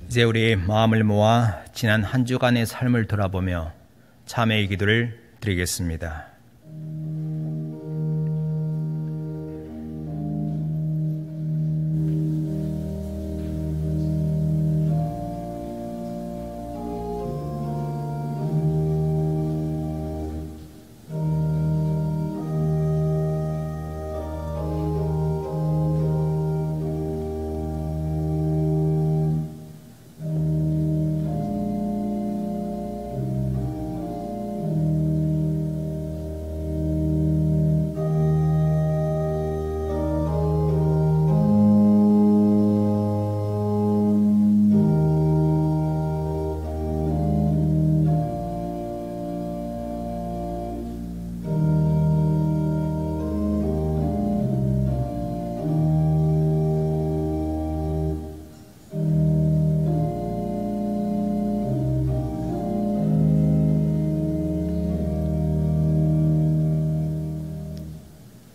이제 우리 마음을 모아 지난 한 주간의 삶을 돌아보며 참회의 기도를 드리겠습니다.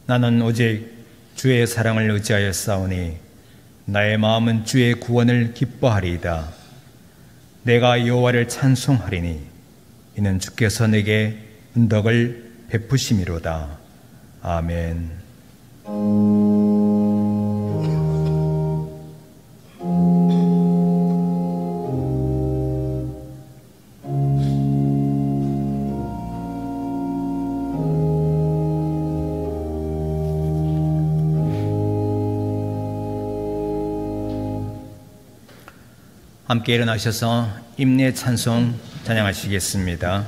나는 오직 주의 사랑을 의지하여 싸우니 나의 마음은 주의 구원을 기뻐하리이다. 내가 여호와를 찬송하리니 이는 주께서 내게 은덕을 베푸심이로다. 아멘. 함께 일어나셔서 임례 찬송 찬양하시겠습니다.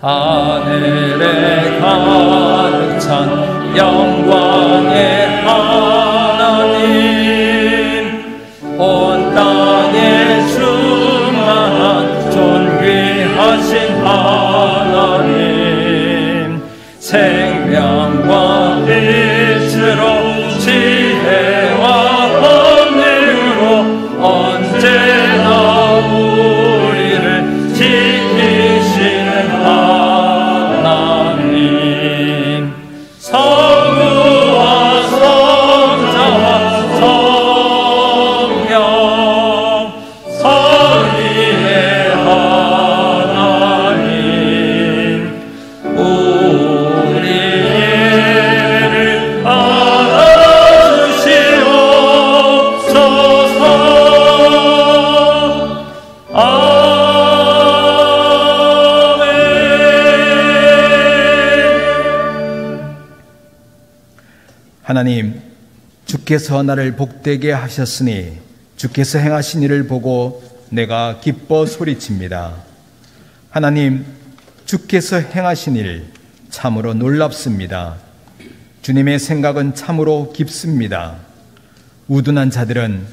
하늘에 가득 찬 영광의 하나님, 온 땅에 충만한 존귀하신 하나님, 생명과 빛으로 지혜와 권능으로 언제나 우리를 지키시는 하나님, 성부와 성자와 성령 삼위의 하나님, 우리를 알아주시옵소서. 아멘. 하나님, 주께서 나를 복되게 하셨으니 주께서 행하신 일을 보고 내가 기뻐 소리칩니다. 하나님, 주께서 행하신 일 참으로 놀랍습니다. 주님의 생각은 참으로 깊습니다. 우둔한 자들은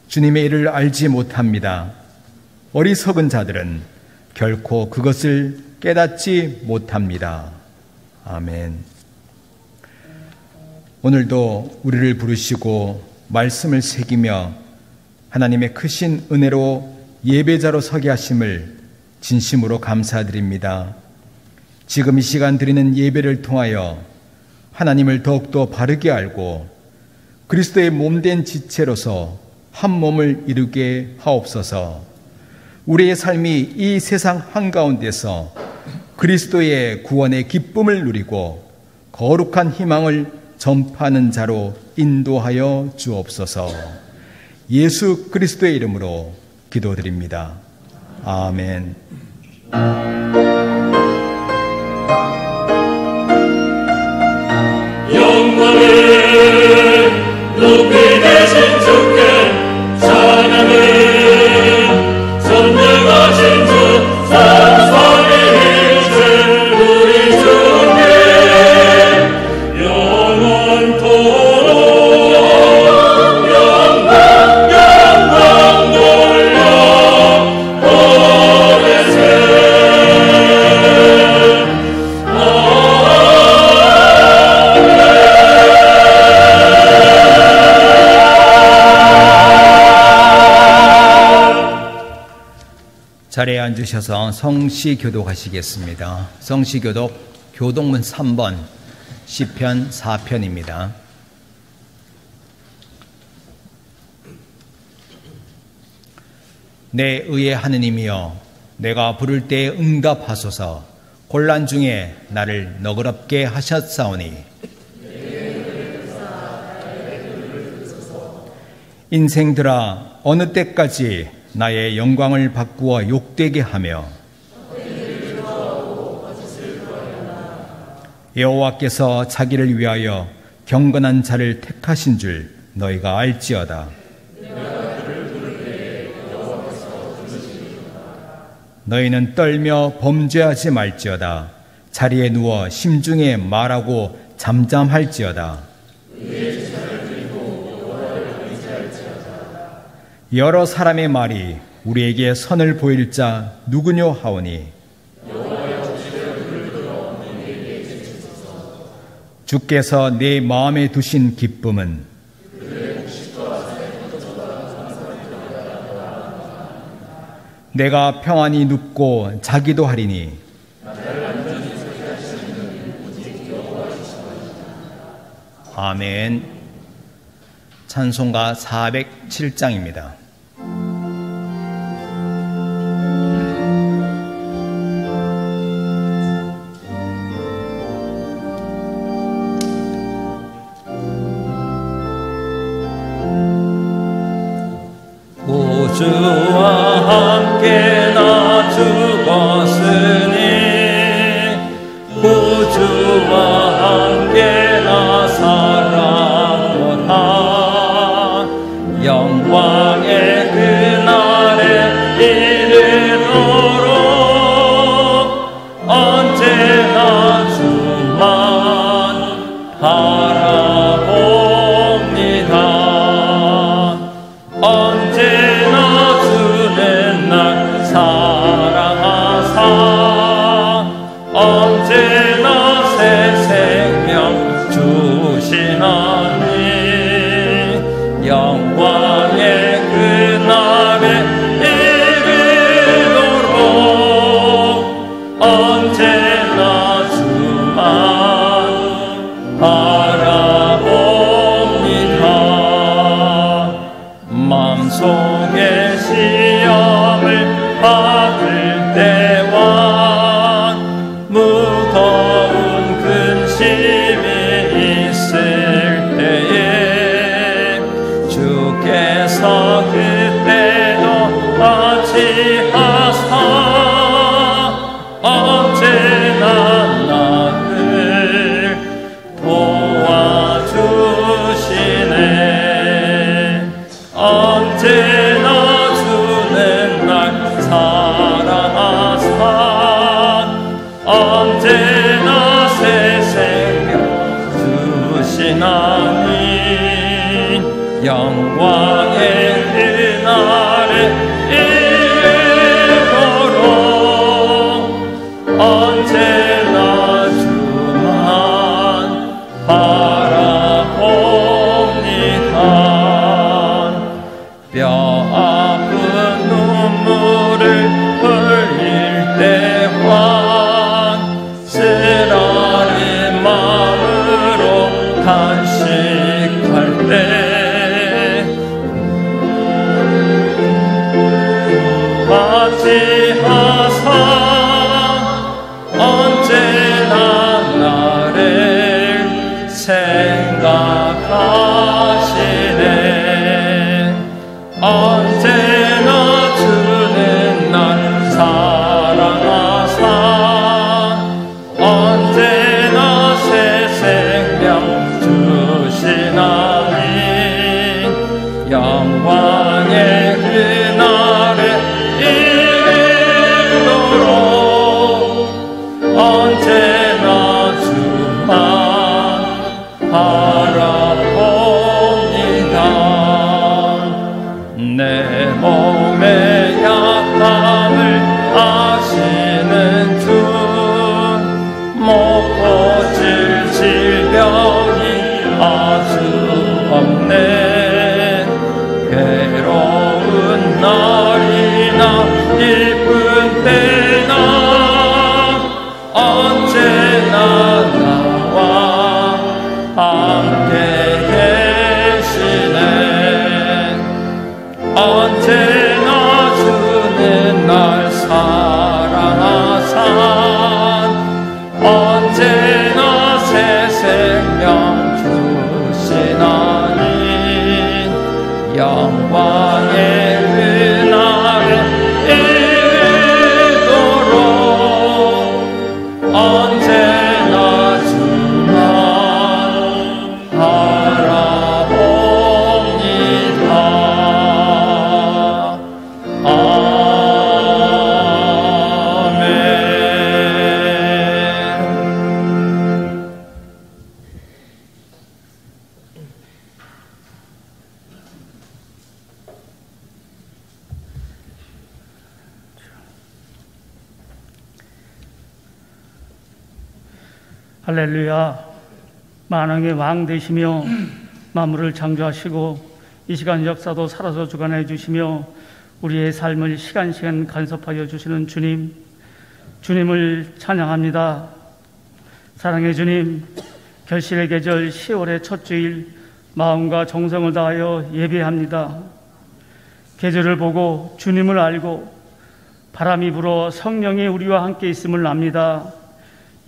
주님의 일을 알지 못합니다. 어리석은 자들은 결코 그것을 깨닫지 못합니다. 아멘. 오늘도 우리를 부르시고 말씀을 새기며 하나님의 크신 은혜로 예배자로 서게 하심을 진심으로 감사드립니다. 지금 이 시간 드리는 예배를 통하여 하나님을 더욱더 바르게 알고 그리스도의 몸된 지체로서 한 몸을 이루게 하옵소서. 우리의 삶이 이 세상 한가운데서 그리스도의 구원의 기쁨을 누리고 거룩한 희망을 전파하는 자로 인도하여 주옵소서. 예수 그리스도의 이름으로 기도드립니다. 아멘. 영광을 높이 계신 주께 찬양을 전능하신 주 산성이신 우리 주께 영원토록 영광 돌려 보내세. 자리에 앉으셔서 성시 교독하시겠습니다. 성시 교독 교독문 3번 시편 4편입니다. 내 의의 하느님이여, 내가 부를 때에 응답하소서. 곤란 중에 나를 너그럽게 하셨사오니 인생들아, 어느 때까지 나의 영광을 바꾸어 욕되게 하며 여호와께서 자기를 위하여 경건한 자를 택하신 줄 너희가 알지어다. 너희는 떨며 범죄하지 말지어다. 자리에 누워 심중에 말하고 잠잠할지어다. 여러 사람의 말이 우리에게 선을 보일 자 누구뇨 하오니 주께서 내 마음에 두신 기쁨은 내가 평안히 눕고 자기도 하리니 아멘. 찬송가 407장입니다. 구주와 함께 나 죽었으니 구주와 함께 나 살았구나. 영광의 그날에 이르도록 언제나 주만 바라봅니다. 언제나 주는 날 사랑하사 언제나 새 생명 주시나니 영광의 그날에 이르도록 언제나 주만 바라봅니다. 마음속에 시험을 받을 때와 무거운 근심이 있을 때에 주께서 그때도 맞이하사 언제나 나를 도와주시네. 언제나 주는 날 사랑하사 언제나 새 생명 주시나니 영광의 그날에 이르도록 언제나 주만 바라봅니다. 뼈 아픈 눈물을 흘릴 때와 쓰라린 마음으로 간식할 때 맞이하사 언제나 나를 생각하시네. 언제나 주는 날 사랑하사 언제나 새 생명 주시나니 영광의 그날에 이르도록 할렐루야. 만왕의 왕 되시며 만물을 창조하시고 이 시간 역사도 살아서 주관해 주시며 우리의 삶을 시간시간 간섭하여 주시는 주님, 주님을 찬양합니다. 사랑의 주님, 결실의 계절 10월의 첫 주일 마음과 정성을 다하여 예배합니다. 계절을 보고 주님을 알고 바람이 불어 성령이 우리와 함께 있음을 압니다.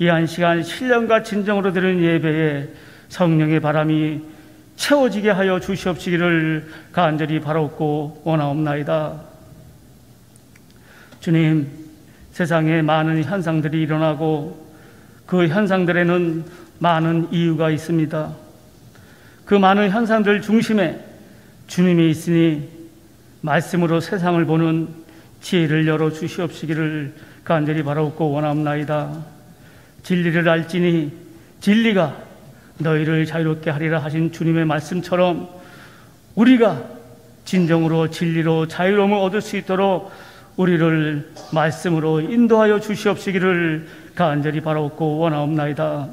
이 한 시간 신령과 진정으로 드리는 예배에 성령의 바람이 채워지게 하여 주시옵시기를 간절히 바라옵고 원하옵나이다. 주님, 세상에 많은 현상들이 일어나고 그 현상들에는 많은 이유가 있습니다. 그 많은 현상들 중심에 주님이 있으니 말씀으로 세상을 보는 지혜를 열어 주시옵시기를 간절히 바라옵고 원하옵나이다. 진리를 알지니 진리가 너희를 자유롭게 하리라 하신 주님의 말씀처럼 우리가 진정으로 진리로 자유로움을 얻을 수 있도록 우리를 말씀으로 인도하여 주시옵시기를 간절히 바라옵고 원하옵나이다.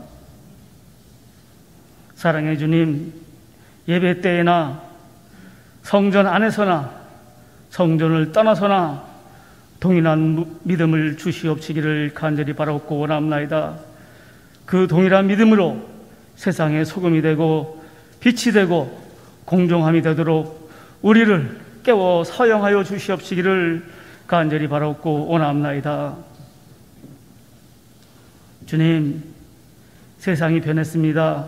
사랑의 주님, 예배 때에나 성전 안에서나 성전을 떠나서나 동일한 믿음을 주시옵시기를 간절히 바라옵고 원하옵나이다. 그 동일한 믿음으로 세상의 소금이 되고 빛이 되고 공정함이 되도록 우리를 깨워 사용하여 주시옵시기를 간절히 바라옵고 원하옵나이다. 주님, 세상이 변했습니다.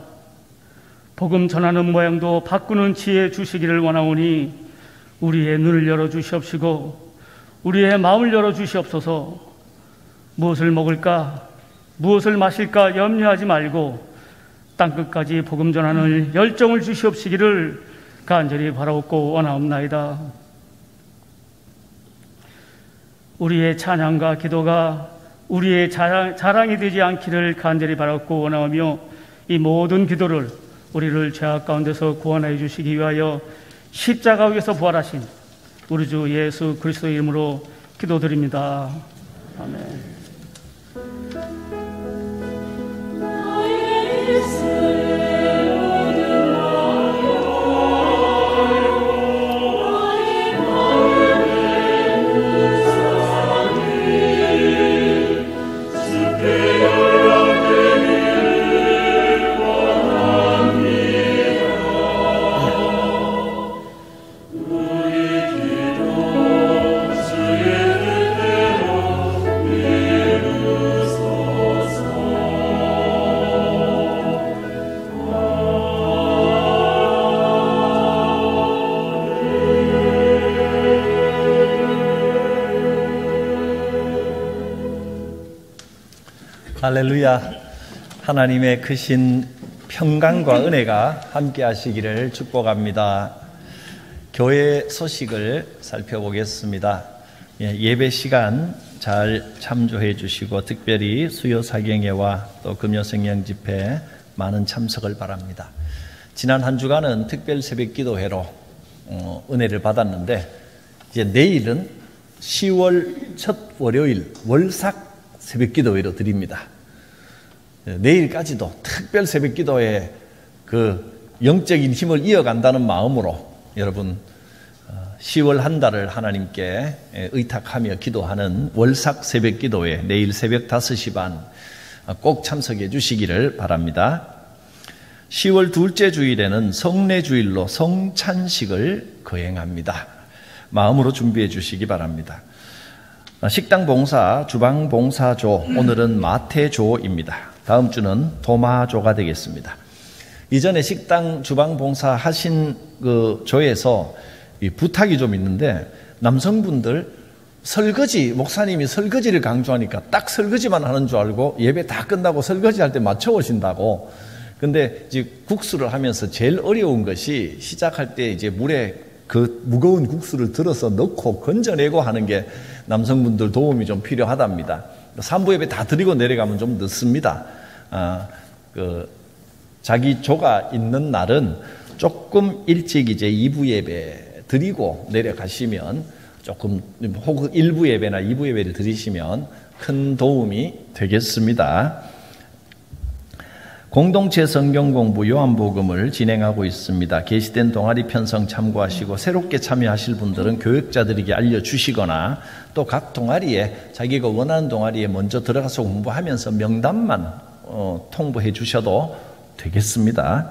복음 전하는 모양도 바꾸는 지혜 주시기를 원하오니 우리의 눈을 열어 주시옵시고 우리의 마음을 열어 주시옵소서. 무엇을 먹을까 무엇을 마실까 염려하지 말고 땅끝까지 복음 전하는 열정을 주시옵시기를 간절히 바라옵고 원하옵나이다. 우리의 찬양과 기도가 우리의 자랑이 되지 않기를 간절히 바라옵고 원하오며 이 모든 기도를 우리를 죄악 가운데서 구원하여 주시기 위하여 십자가 위에서 부활하신 우리 주 예수 그리스도의 이름으로 기도드립니다. 아멘. 할렐루야. 하나님의 크신 평강과 은혜가 함께 하시기를 축복합니다. 교회 소식을 살펴보겠습니다. 예배 시간 잘 참조해 주시고 특별히 수요 사경회와 또 금요 성령 집회 많은 참석을 바랍니다. 지난 한 주간은 특별 새벽 기도회로 은혜를 받았는데 이제 내일은 10월 첫 월요일 월삭 새벽 기도회로 드립니다. 내일까지도 특별 새벽 기도회 그 영적인 힘을 이어간다는 마음으로 여러분 10월 한 달을 하나님께 의탁하며 기도하는 월삭 새벽 기도회 내일 새벽 5시 반 꼭 참석해 주시기를 바랍니다. 10월 둘째 주일에는 성례주일로 성찬식을 거행합니다. 마음으로 준비해 주시기 바랍니다. 식당 봉사, 주방 봉사조, 오늘은 마태조입니다. 다음 주는 도마조가 되겠습니다. 이전에 식당 주방 봉사 하신 그 조에서 부탁이 좀 있는데 남성분들 설거지, 목사님이 설거지를 강조하니까 딱 설거지만 하는 줄 알고 예배 다 끝나고 설거지 할 때 맞춰 오신다고. 근데 이제 국수를 하면서 제일 어려운 것이 시작할 때 이제 물에 그 무거운 국수를 들어서 넣고 건져내고 하는 게 남성분들 도움이 좀 필요하답니다. 3부 예배 다 드리고 내려가면 좀 늦습니다. 자기 조가 있는 날은 조금 일찍 이제 2부 예배 드리고 내려가시면 조금 혹은 1부 예배나 2부 예배를 드리시면 큰 도움이 되겠습니다. 공동체 성경 공부 요한복음을 진행하고 있습니다. 게시된 동아리 편성 참고하시고 새롭게 참여하실 분들은 교육자들에게 알려주시거나 또 각 동아리에 자기가 원하는 동아리에 먼저 들어가서 공부하면서 명단만 통보해 주셔도 되겠습니다.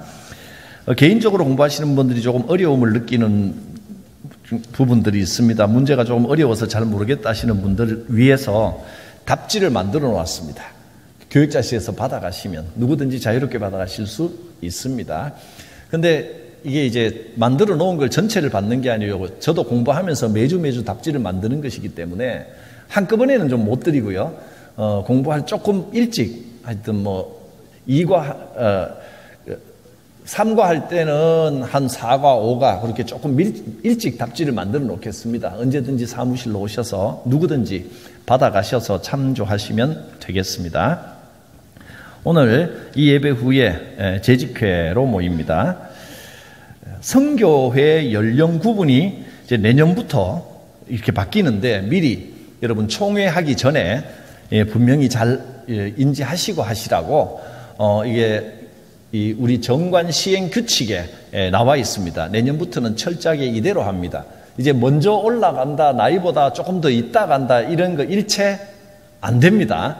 개인적으로 공부하시는 분들이 조금 어려움을 느끼는 부분들이 있습니다. 문제가 조금 어려워서 잘 모르겠다 하시는 분들을 위해서 답지를 만들어 놓았습니다. 교육자실에서 받아가시면 누구든지 자유롭게 받아가실 수 있습니다. 근데 이게 이제 만들어 놓은 걸 전체를 받는 게 아니고 저도 공부하면서 매주 답지를 만드는 것이기 때문에 한꺼번에는 좀 못 드리고요. 공부할 조금 일찍 하여튼 3과 할 때는 한 4과 5가 그렇게 조금 일찍 답지를 만들어 놓겠습니다. 언제든지 사무실로 오셔서 누구든지 받아가셔서 참조하시면 되겠습니다. 오늘 이 예배 후에 재직회로 모입니다. 성교회 연령 구분이 이제 내년부터 이렇게 바뀌는데 미리 여러분 총회하기 전에 분명히 잘 인지하시고 하시라고 이게 우리 정관 시행 규칙에 나와 있습니다. 내년부터는 철저하게 이대로 합니다. 이제 먼저 올라간다, 나이보다 조금 더 있다 간다 이런 거 일체 안 됩니다.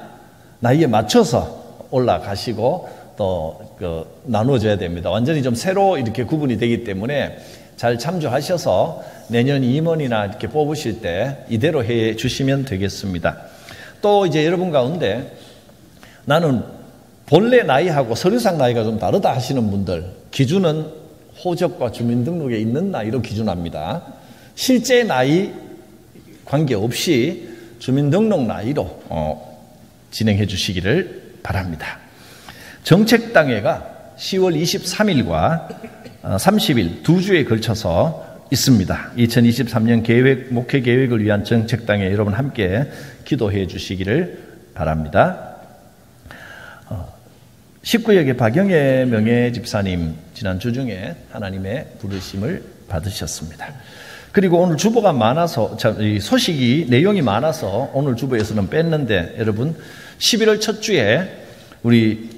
나이에 맞춰서 올라가시고 또 나눠줘야 됩니다. 완전히 좀 새로 이렇게 구분이 되기 때문에 잘 참조하셔서 내년 임원이나 이렇게 뽑으실 때 이대로 해 주시면 되겠습니다. 또 이제 여러분 가운데 나는 본래 나이하고 서류상 나이가 좀 다르다 하시는 분들 기준은 호적과 주민등록에 있는 나이로 기준합니다. 실제 나이 관계없이 주민등록 나이로 진행해 주시기를 바랍니다. 정책당회가 10월 23일과 30일 두 주에 걸쳐서 있습니다. 2023년 목회 계획을 위한 정책당회 여러분 함께 기도해 주시기를 바랍니다. 19역의 박영애 명예집사님 지난 주중에 하나님의 부르심을 받으셨습니다. 그리고 오늘 주보가 많아서 소식이 내용이 많아서 오늘 주보에서는 뺐는데 여러분 11월 첫 주에 우리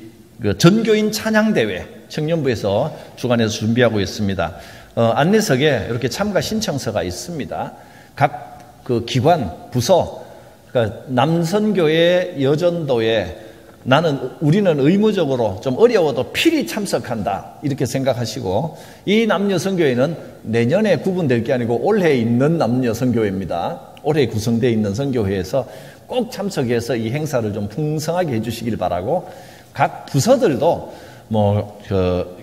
전교인 찬양대회 청년부에서 주관해서 준비하고 있습니다. 안내석에 이렇게 참가 신청서가 있습니다. 각 기관 부서 그러니까 남선교회 여전도에 우리는 의무적으로 좀 어려워도 필히 참석한다 이렇게 생각하시고 이 남녀선교회는 내년에 구분될 게 아니고 올해 있는 남녀선교회입니다. 올해 구성되어 있는 선교회에서 꼭 참석해서 이 행사를 좀 풍성하게 해주시길 바라고 각 부서들도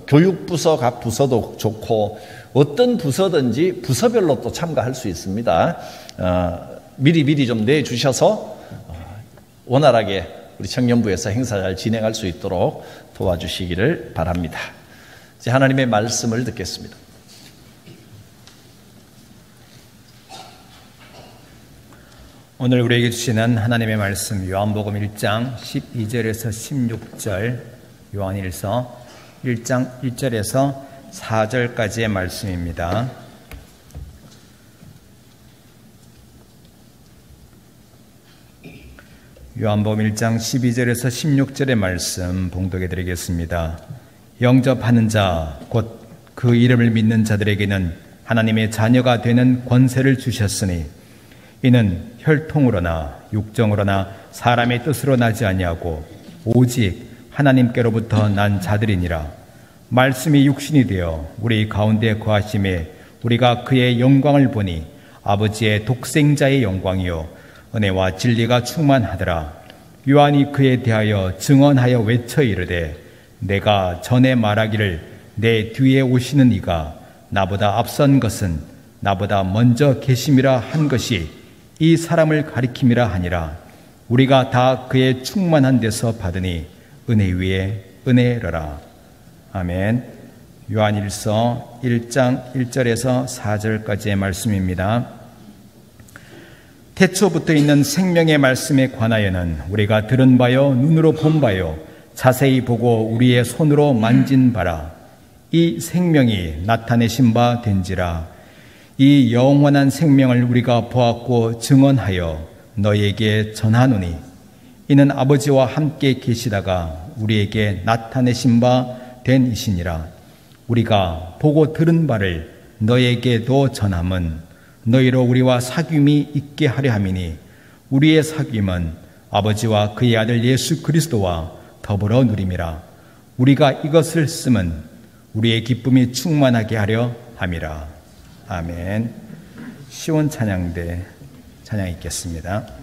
교육부서 각 부서도 좋고 어떤 부서든지 부서별로 또 참가할 수 있습니다. 미리 좀 내주셔서 원활하게 우리 청년부에서 행사 잘 진행할 수 있도록 도와주시기를 바랍니다. 이제 하나님의 말씀을 듣겠습니다. 오늘 우리에게 주시는 하나님의 말씀 요한복음 1장 12절에서 16절 요한일서 1장 1절에서 4절까지의 말씀입니다. 요한복음 1장 12절에서 16절의 말씀 봉독해 드리겠습니다. 영접하는 자 곧 그 이름을 믿는 자들에게는 하나님의 자녀가 되는 권세를 주셨으니 이는 혈통으로나 육정으로나 사람의 뜻으로 나지 아니하고 오직 하나님께로부터 난 자들이니라. 말씀이 육신이 되어 우리 가운데 거하심에 우리가 그의 영광을 보니 아버지의 독생자의 영광이요 은혜와 진리가 충만하더라. 요한이 그에 대하여 증언하여 외쳐 이르되 내가 전에 말하기를 내 뒤에 오시는 이가 나보다 앞선 것은 나보다 먼저 계심이라 한 것이 이 사람을 가리킴이라 하니라. 우리가 다 그의 충만한 데서 받으니 은혜 위에 은혜로라. 아멘. 요한일서 1장 1절에서 4절까지의 말씀입니다. 태초부터 있는 생명의 말씀에 관하여는 우리가 들은 바요 눈으로 본 바요 자세히 보고 우리의 손으로 만진 바라. 이 생명이 나타내신 바 된지라. 이 영원한 생명을 우리가 보았고 증언하여 너희에게 전하노니 이는 아버지와 함께 계시다가 우리에게 나타내신 바 된 이시니라. 우리가 보고 들은 바를 너에게도 전함은 너희로 우리와 사귐이 있게 하려 함이니 우리의 사귐은 아버지와 그의 아들 예수 그리스도와 더불어 누림이라. 우리가 이것을 쓰면 우리의 기쁨이 충만하게 하려 함이라. 아멘. 시온 찬양대 찬양 있겠습니다.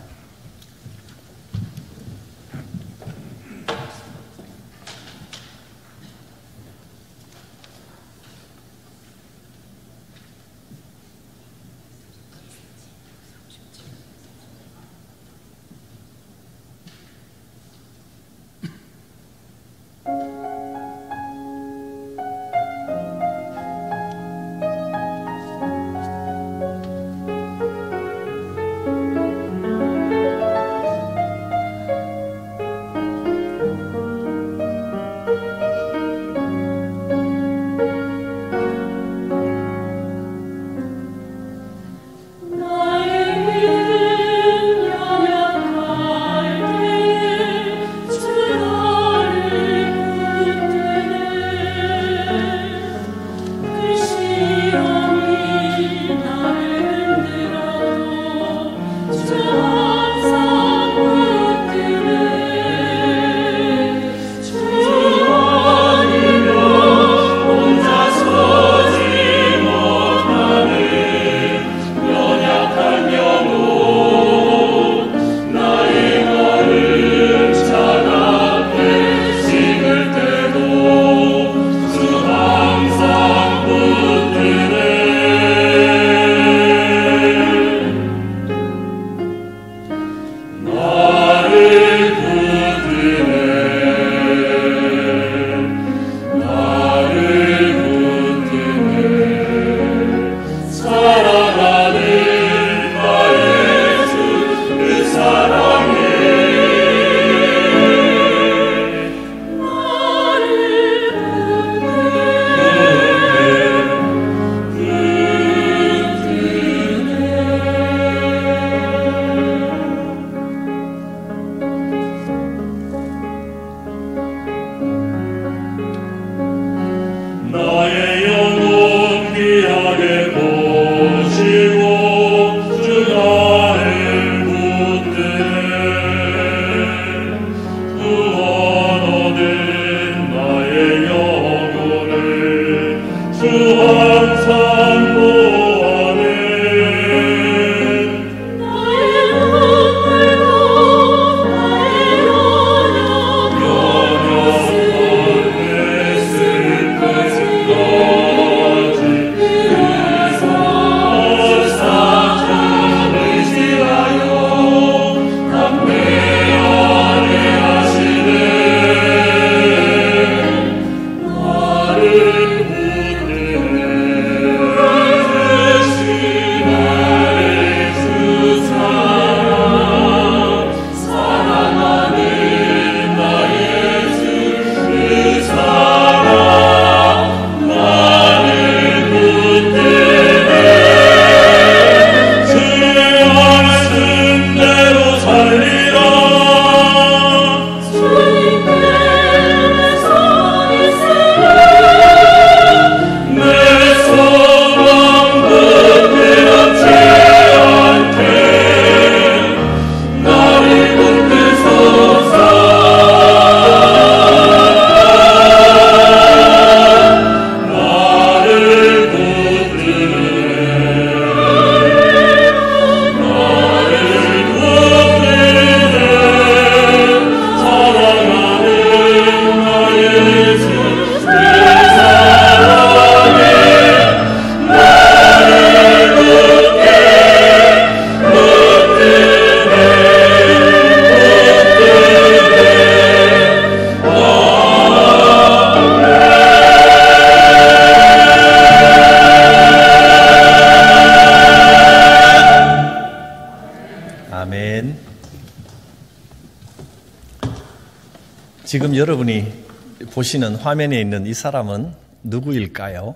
지금 여러분이 보시는 화면에 있는 이 사람은 누구일까요?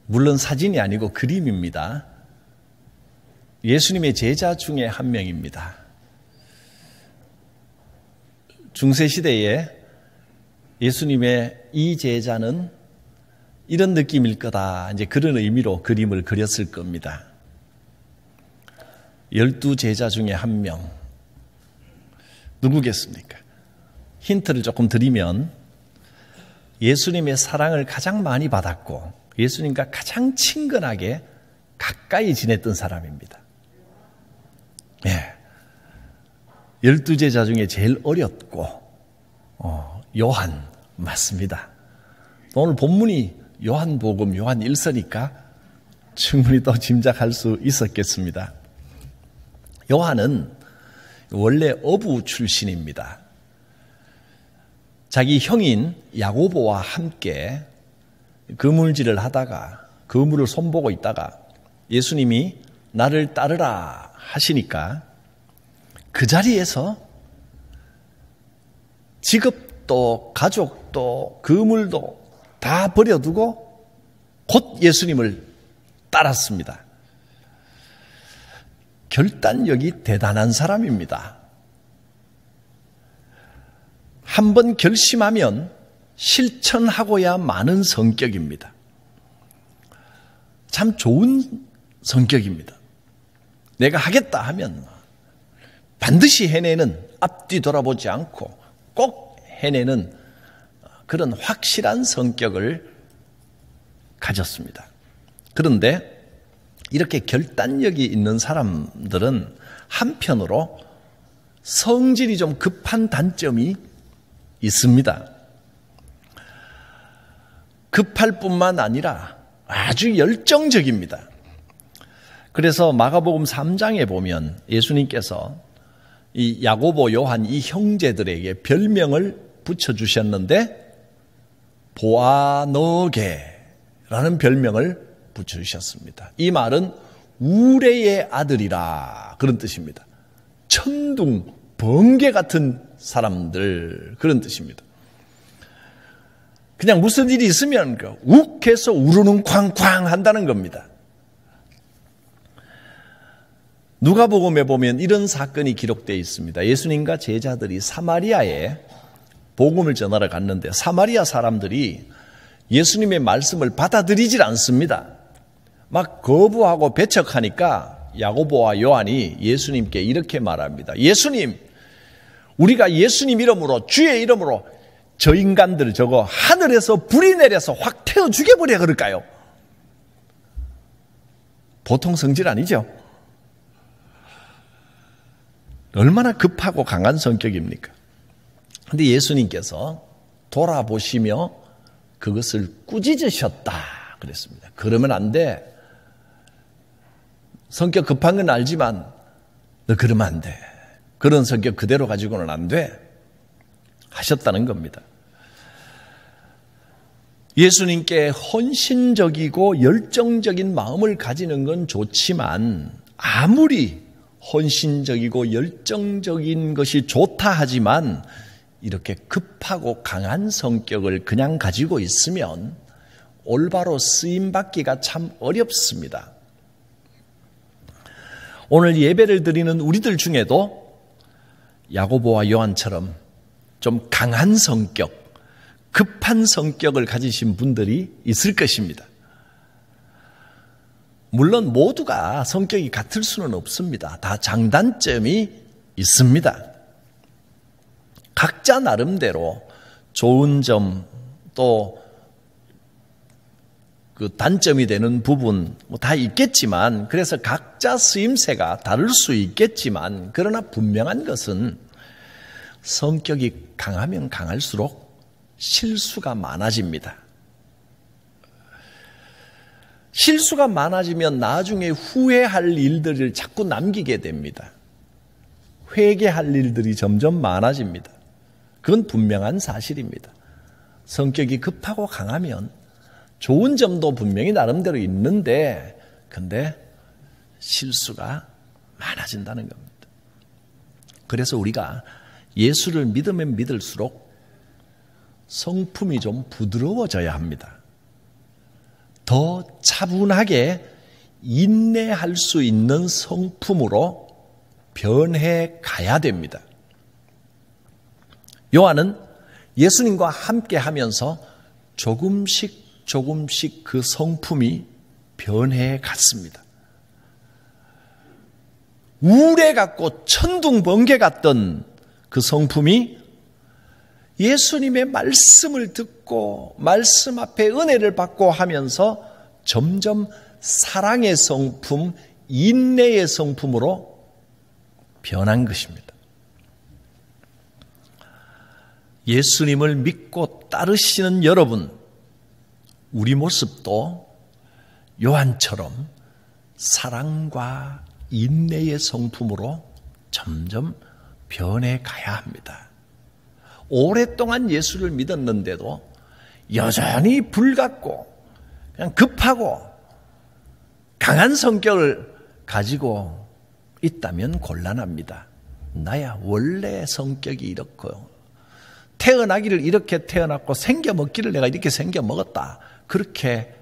물론 사진이 아니고 그림입니다. 예수님의 제자 중에 한 명입니다. 중세시대에 예수님의 이 제자는 이런 느낌일 거다. 이제 그런 의미로 그림을 그렸을 겁니다. 12제자 중에 한 명. 누구겠습니까? 힌트를 조금 드리면 예수님의 사랑을 가장 많이 받았고 예수님과 가장 친근하게 가까이 지냈던 사람입니다. 예. 12제자 중에 제일 어렸고 요한 맞습니다. 오늘 본문이 요한복음 요한 1서니까 충분히 또 짐작할 수 있었겠습니다. 요한은 원래 어부 출신입니다. 자기 형인 야고보와 함께 그물질을 하다가 그물을 손보고 있다가 예수님이 나를 따르라 하시니까 그 자리에서 직업도 가족도 그물도 다 버려두고 곧 예수님을 따랐습니다. 결단력이 대단한 사람입니다. 한번 결심하면 실천하고야 마는 성격입니다. 참 좋은 성격입니다. 내가 하겠다 하면 반드시 해내는, 앞뒤 돌아보지 않고 꼭 해내는 그런 확실한 성격을 가졌습니다. 그런데 이렇게 결단력이 있는 사람들은 한편으로 성질이 좀 급한 단점이 있습니다. 급할 뿐만 아니라 아주 열정적입니다. 그래서 마가복음 3장에 보면 예수님께서 이 야고보, 요한 이 형제들에게 별명을 붙여주셨는데 보아너게라는 별명을 붙여주셨습니다. 이 말은 우레의 아들이라 그런 뜻입니다. 천둥, 번개 같은 사람들 그런 뜻입니다. 그냥 무슨 일이 있으면 욱해서 우르는 쾅쾅 한다는 겁니다. 누가복음에 보면 이런 사건이 기록되어 있습니다. 예수님과 제자들이 사마리아에 복음을 전하러 갔는데 사마리아 사람들이 예수님의 말씀을 받아들이질 않습니다. 막 거부하고 배척하니까 야고보와 요한이 예수님께 이렇게 말합니다. 예수님, 우리가 예수님 이름으로, 주의 이름으로 저 인간들 저거 하늘에서 불이 내려서 확 태워 죽여버려 그럴까요? 보통 성질 아니죠? 얼마나 급하고 강한 성격입니까? 그런데 예수님께서 돌아보시며 그것을 꾸짖으셨다 그랬습니다. 그러면 안 돼. 성격 급한 건 알지만 너 그러면 안 돼. 그런 성격 그대로 가지고는 안 돼. 하셨다는 겁니다. 예수님께 헌신적이고 열정적인 마음을 가지는 건 좋지만 아무리 헌신적이고 열정적인 것이 좋다 하지만 이렇게 급하고 강한 성격을 그냥 가지고 있으면 올바로 쓰임받기가 참 어렵습니다. 오늘 예배를 드리는 우리들 중에도 야고보와 요한처럼 좀 강한 성격, 급한 성격을 가지신 분들이 있을 것입니다. 물론 모두가 성격이 같을 수는 없습니다. 다 장단점이 있습니다. 각자 나름대로 좋은 점 또 그 단점이 되는 부분 다 있겠지만 그래서 각자 쓰임새가 다를 수 있겠지만 그러나 분명한 것은 성격이 강하면 강할수록 실수가 많아집니다. 실수가 많아지면 나중에 후회할 일들을 자꾸 남기게 됩니다. 회개할 일들이 점점 많아집니다. 그건 분명한 사실입니다. 성격이 급하고 강하면 좋은 점도 분명히 나름대로 있는데 근데 실수가 많아진다는 겁니다. 그래서 우리가 예수를 믿으면 믿을수록 성품이 좀 부드러워져야 합니다. 더 차분하게 인내할 수 있는 성품으로 변해 가야 됩니다. 요한은 예수님과 함께 하면서 조금씩 그 성품이 변해 갔습니다. 우레 같고 천둥 번개 같던 그 성품이 예수님의 말씀을 듣고 말씀 앞에 은혜를 받고 하면서 점점 사랑의 성품, 인내의 성품으로 변한 것입니다. 예수님을 믿고 따르시는 여러분, 우리 모습도 요한처럼 사랑과 인내의 성품으로 점점 변해 가야 합니다. 오랫동안 예수를 믿었는데도 여전히 불같고 그냥 급하고 강한 성격을 가지고 있다면 곤란합니다. 나야 원래 성격이 이렇고 태어나기를 이렇게 태어났고 생겨먹기를 내가 이렇게 생겨먹었다. 그렇게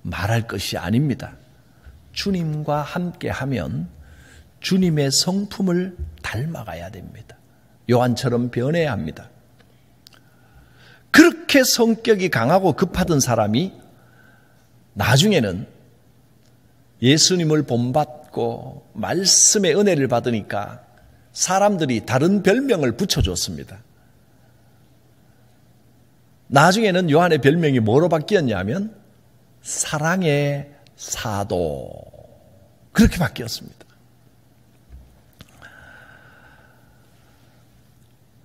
말할 것이 아닙니다. 주님과 함께하면 주님의 성품을 닮아가야 됩니다. 요한처럼 변해야 합니다. 그렇게 성격이 강하고 급하던 사람이 나중에는 예수님을 본받고 말씀의 은혜를 받으니까 사람들이 다른 별명을 붙여줬습니다. 나중에는 요한의 별명이 뭐로 바뀌었냐면 사랑의 사도, 그렇게 바뀌었습니다.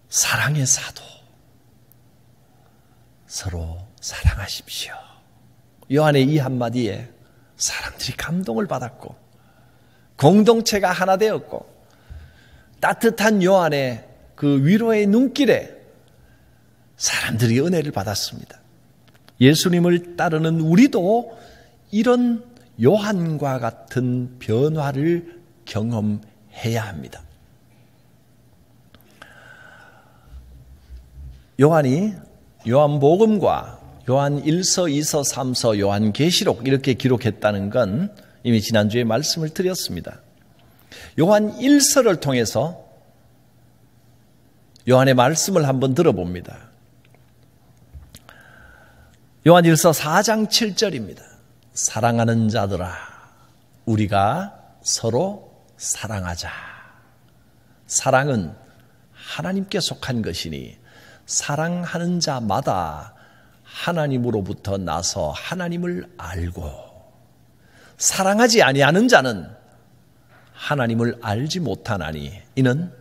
사랑의 사도, 서로 사랑하십시오. 요한의 이 한마디에 사람들이 감동을 받았고 공동체가 하나 되었고 따뜻한 요한의 그 위로의 눈길에 사람들이 은혜를 받았습니다. 예수님을 따르는 우리도 이런 요한과 같은 변화를 경험해야 합니다. 요한이 요한복음과 요한 1서, 2서, 3서, 요한계시록 이렇게 기록했다는 건 이미 지난주에 말씀을 드렸습니다. 요한 1서를 통해서 요한의 말씀을 한번 들어봅니다. 요한 1서 4장 7절입니다. 사랑하는 자들아, 우리가 서로 사랑하자. 사랑은 하나님께 속한 것이니 사랑하는 자마다 하나님으로부터 나서 하나님을 알고 사랑하지 아니하는 자는 하나님을 알지 못하나니 이는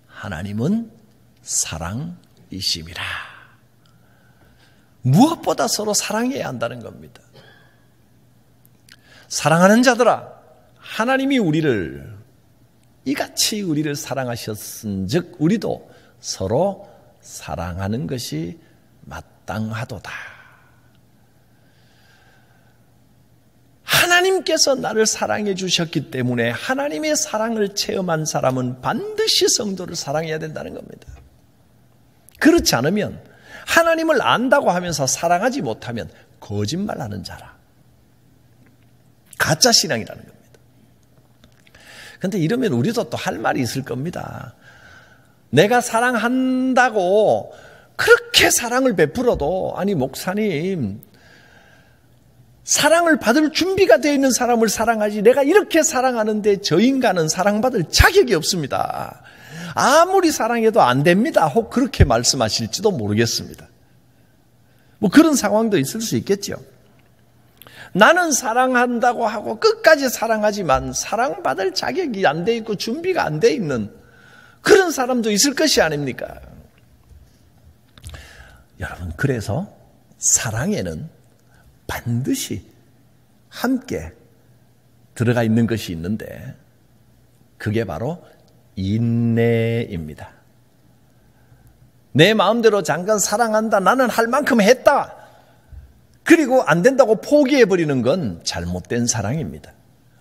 하나님은 사랑이심이라. 무엇보다 서로 사랑해야 한다는 겁니다. 사랑하는 자들아, 하나님이 우리를 이같이 우리를 사랑하셨은즉 우리도 서로 사랑하는 것이 마땅하도다. 하나님께서 나를 사랑해 주셨기 때문에 하나님의 사랑을 체험한 사람은 반드시 성도를 사랑해야 된다는 겁니다. 그렇지 않으면 하나님을 안다고 하면서 사랑하지 못하면 거짓말하는 자라. 가짜 신앙이라는 겁니다. 그런데 이러면 우리도 또 할 말이 있을 겁니다. 내가 사랑한다고 그렇게 사랑을 베풀어도 아니 목사님 사랑을 받을 준비가 되어 있는 사람을 사랑하지 내가 이렇게 사랑하는데 저 인간은 사랑받을 자격이 없습니다. 아무리 사랑해도 안 됩니다. 혹 그렇게 말씀하실지도 모르겠습니다. 뭐 그런 상황도 있을 수 있겠죠. 나는 사랑한다고 하고 끝까지 사랑하지만 사랑받을 자격이 안 돼 있고 준비가 안 돼 있는 그런 사람도 있을 것이 아닙니까? 여러분, 그래서 사랑에는 반드시 함께 들어가 있는 것이 있는데 그게 바로 인내입니다. 내 마음대로 잠깐 사랑한다, 나는 할 만큼 했다, 그리고 안 된다고 포기해버리는 건 잘못된 사랑입니다.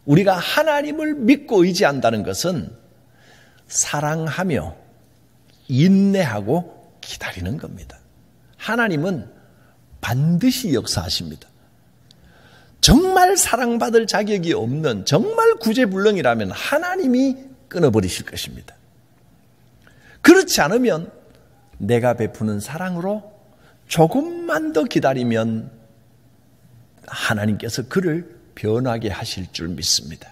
우리가 하나님을 믿고 의지한다는 것은 사랑하며 인내하고 기다리는 겁니다. 하나님은 반드시 역사하십니다. 정말 사랑받을 자격이 없는 정말 구제불능이라면 하나님이 끊어버리실 것입니다. 그렇지 않으면 내가 베푸는 사랑으로 조금만 더 기다리면 하나님께서 그를 변하게 하실 줄 믿습니다.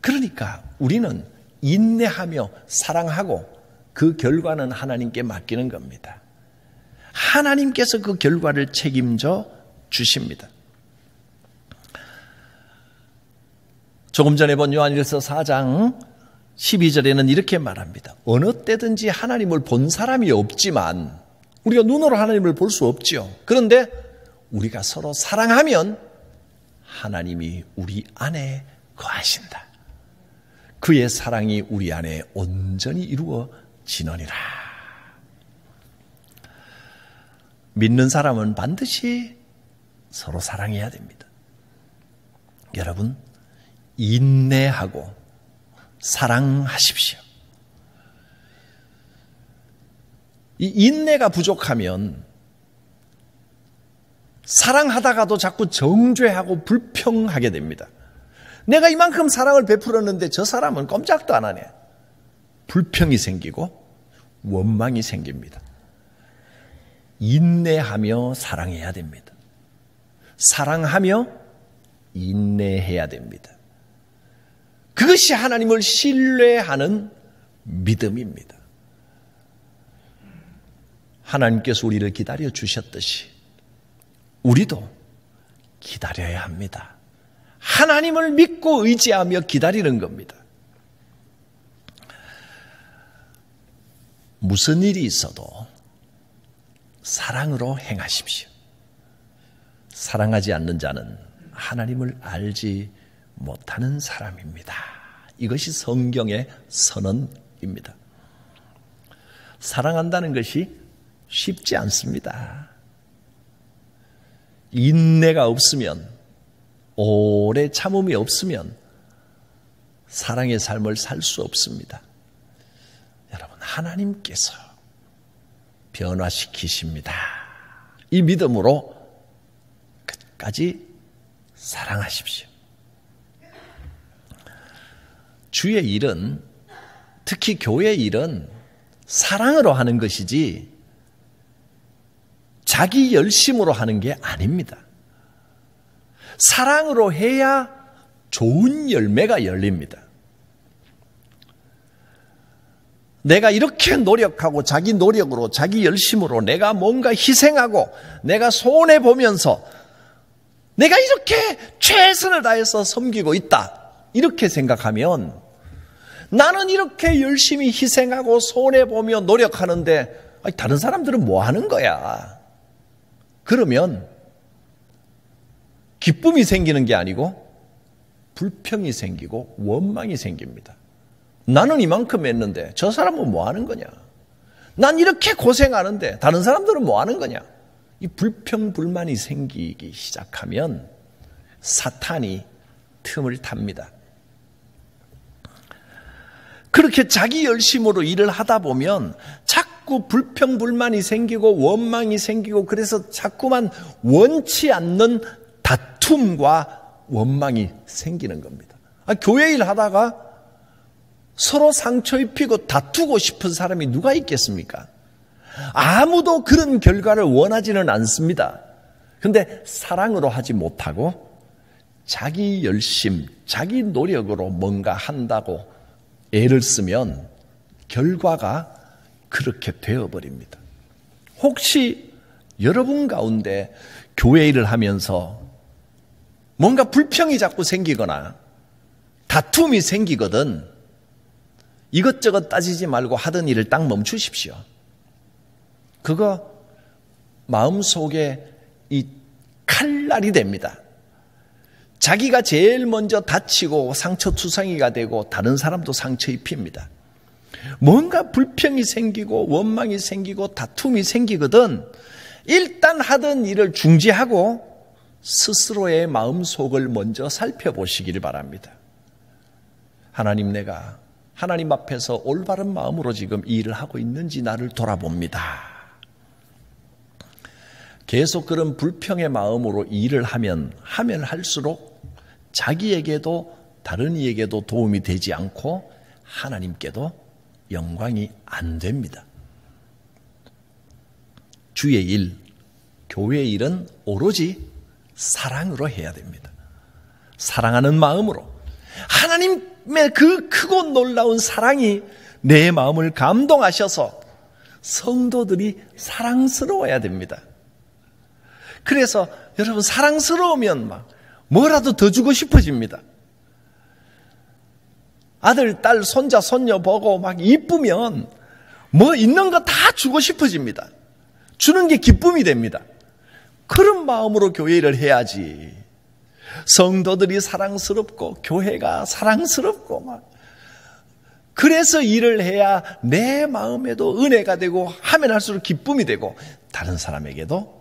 그러니까 우리는 인내하며 사랑하고 그 결과는 하나님께 맡기는 겁니다. 하나님께서 그 결과를 책임져 주십니다. 조금 전에 본 요한일서 4장 12절에는 이렇게 말합니다. 어느 때든지 하나님을 본 사람이 없지만 우리가 눈으로 하나님을 볼 수 없지요. 그런데 우리가 서로 사랑하면 하나님이 우리 안에 거하신다. 그의 사랑이 우리 안에 온전히 이루어지느니라. 믿는 사람은 반드시 서로 사랑해야 됩니다. 여러분, 인내하고 사랑하십시오. 이 인내가 부족하면 사랑하다가도 자꾸 정죄하고 불평하게 됩니다. 내가 이만큼 사랑을 베풀었는데 저 사람은 꼼짝도 안 하네. 불평이 생기고 원망이 생깁니다. 인내하며 사랑해야 됩니다. 사랑하며 인내해야 됩니다. 그것이 하나님을 신뢰하는 믿음입니다. 하나님께서 우리를 기다려 주셨듯이 우리도 기다려야 합니다. 하나님을 믿고 의지하며 기다리는 겁니다. 무슨 일이 있어도 사랑으로 행하십시오. 사랑하지 않는 자는 하나님을 알지 못하는 사람입니다. 이것이 성경의 선언입니다. 사랑한다는 것이 쉽지 않습니다. 인내가 없으면, 오래 참음이 없으면 사랑의 삶을 살 수 없습니다. 여러분, 하나님께서 변화시키십니다. 이 믿음으로 끝까지 사랑하십시오. 주의 일은, 특히 교회의 일은 사랑으로 하는 것이지 자기 열심으로 하는 게 아닙니다. 사랑으로 해야 좋은 열매가 열립니다. 내가 이렇게 노력하고 자기 노력으로, 자기 열심으로 내가 뭔가 희생하고 내가 손해보면서 내가 이렇게 최선을 다해서 섬기고 있다, 이렇게 생각하면 나는 이렇게 열심히 희생하고 손해보며 노력하는데 다른 사람들은 뭐 하는 거야? 그러면 기쁨이 생기는 게 아니고 불평이 생기고 원망이 생깁니다. 나는 이만큼 했는데 저 사람은 뭐 하는 거냐? 난 이렇게 고생하는데 다른 사람들은 뭐 하는 거냐? 이 불평, 불만이 생기기 시작하면 사탄이 틈을 탑니다. 그렇게 자기 열심으로 일을 하다 보면 자꾸 불평, 불만이 생기고 원망이 생기고, 그래서 자꾸만 원치 않는 다툼과 원망이 생기는 겁니다. 교회 일 하다가 서로 상처 입히고 다투고 싶은 사람이 누가 있겠습니까? 아무도 그런 결과를 원하지는 않습니다. 그런데 사랑으로 하지 못하고 자기 열심, 자기 노력으로 뭔가 한다고 애를 쓰면 결과가 그렇게 되어버립니다. 혹시 여러분 가운데 교회 일을 하면서 뭔가 불평이 자꾸 생기거나 다툼이 생기거든 이것저것 따지지 말고 하던 일을 딱 멈추십시오. 그거 마음속에 이 칼날이 됩니다. 자기가 제일 먼저 다치고 상처투성이가 되고 다른 사람도 상처 입힙니다. 뭔가 불평이 생기고 원망이 생기고 다툼이 생기거든 일단 하던 일을 중지하고 스스로의 마음속을 먼저 살펴보시길 바랍니다. 하나님, 내가 하나님 앞에서 올바른 마음으로 지금 이 일을 하고 있는지 나를 돌아봅니다. 계속 그런 불평의 마음으로 일을 하면 할수록 자기에게도 다른 이에게도 도움이 되지 않고 하나님께도 영광이 안 됩니다. 주의 일, 교회의 일은 오로지 사랑으로 해야 됩니다. 사랑하는 마음으로. 하나님의 그 크고 놀라운 사랑이 내 마음을 감동하셔서 성도들이 사랑스러워야 됩니다. 그래서 여러분, 사랑스러우면 막 뭐라도 더 주고 싶어집니다. 아들, 딸, 손자, 손녀 보고 막 이쁘면 뭐 있는 거 다 주고 싶어집니다. 주는 게 기쁨이 됩니다. 그런 마음으로 교회 일을 해야지. 성도들이 사랑스럽고 교회가 사랑스럽고 막 그래서 일을 해야 내 마음에도 은혜가 되고 하면 할수록 기쁨이 되고 다른 사람에게도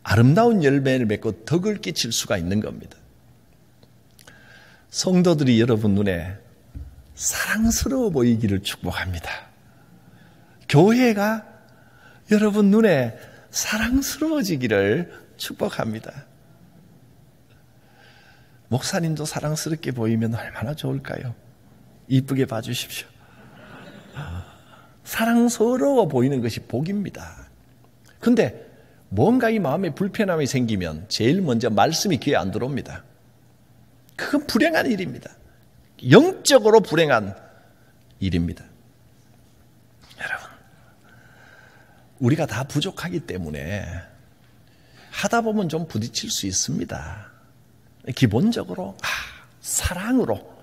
아름다운 열매를 맺고 덕을 끼칠 수가 있는 겁니다. 성도들이 여러분 눈에 사랑스러워 보이기를 축복합니다. 교회가 여러분 눈에 사랑스러워지기를 축복합니다. 목사님도 사랑스럽게 보이면 얼마나 좋을까요? 이쁘게 봐주십시오. 사랑스러워 보이는 것이 복입니다. 근데 뭔가 이 마음에 불편함이 생기면 제일 먼저 말씀이 귀에 안 들어옵니다. 그건 불행한 일입니다. 영적으로 불행한 일입니다. 여러분, 우리가 다 부족하기 때문에 하다 보면 좀 부딪힐 수 있습니다. 기본적으로 사랑으로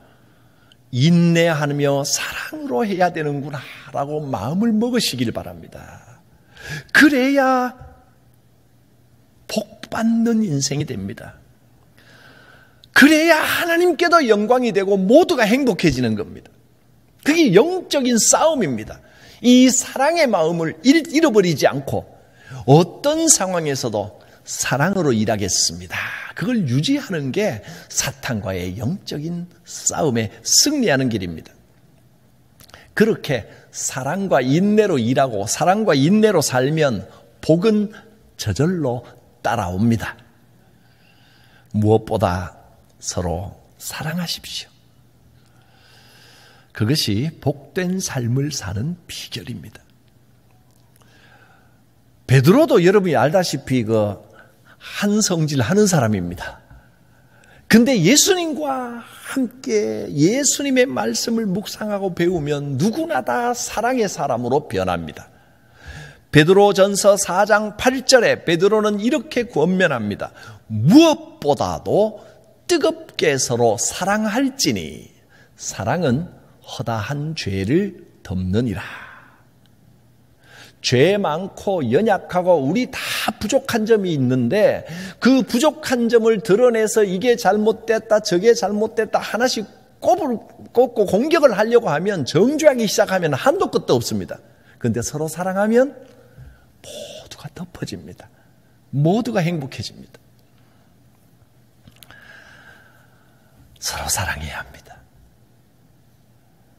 인내하며 사랑으로 해야 되는구나 라고 마음을 먹으시길 바랍니다. 그래야 복받는 인생이 됩니다. 그래야 하나님께도 영광이 되고 모두가 행복해지는 겁니다. 그게 영적인 싸움입니다. 이 사랑의 마음을 잃어버리지 않고 어떤 상황에서도 사랑으로 일하겠습니다. 그걸 유지하는 게 사탄과의 영적인 싸움에 승리하는 길입니다. 그렇게 사랑과 인내로 일하고 사랑과 인내로 살면 복은 저절로 따라옵니다. 무엇보다 서로 사랑하십시오. 그것이 복된 삶을 사는 비결입니다. 베드로도 여러분이 알다시피 한성질 하는 사람입니다. 근데 예수님과 함께 예수님의 말씀을 묵상하고 배우면 누구나 다 사랑의 사람으로 변합니다. 베드로전서 4장 8절에 베드로는 이렇게 권면합니다. 무엇보다도 뜨겁게 서로 사랑할지니 사랑은 허다한 죄를 덮느니라. 죄 많고 연약하고 우리 다 부족한 점이 있는데 그 부족한 점을 드러내서 이게 잘못됐다 저게 잘못됐다 하나씩 꼽고 공격을 하려고 하면 정죄하기 시작하면 한도 끝도 없습니다. 그런데 서로 사랑하면 모두가 덮어집니다. 모두가 행복해집니다. 서로 사랑해야 합니다.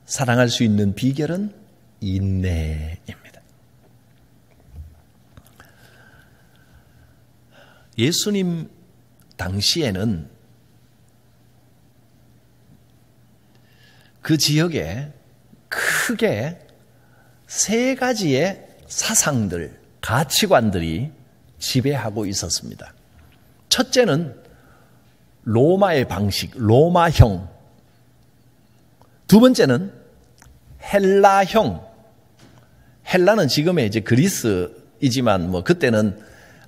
사랑할 수 있는 비결은 인내입니다. 예수님 당시에는 그 지역에 크게 세 가지의 사상들, 가치관들이 지배하고 있었습니다. 첫째는 로마의 방식, 로마형. 두 번째는 헬라형. 헬라는 지금의 이제 그리스이지만 그때는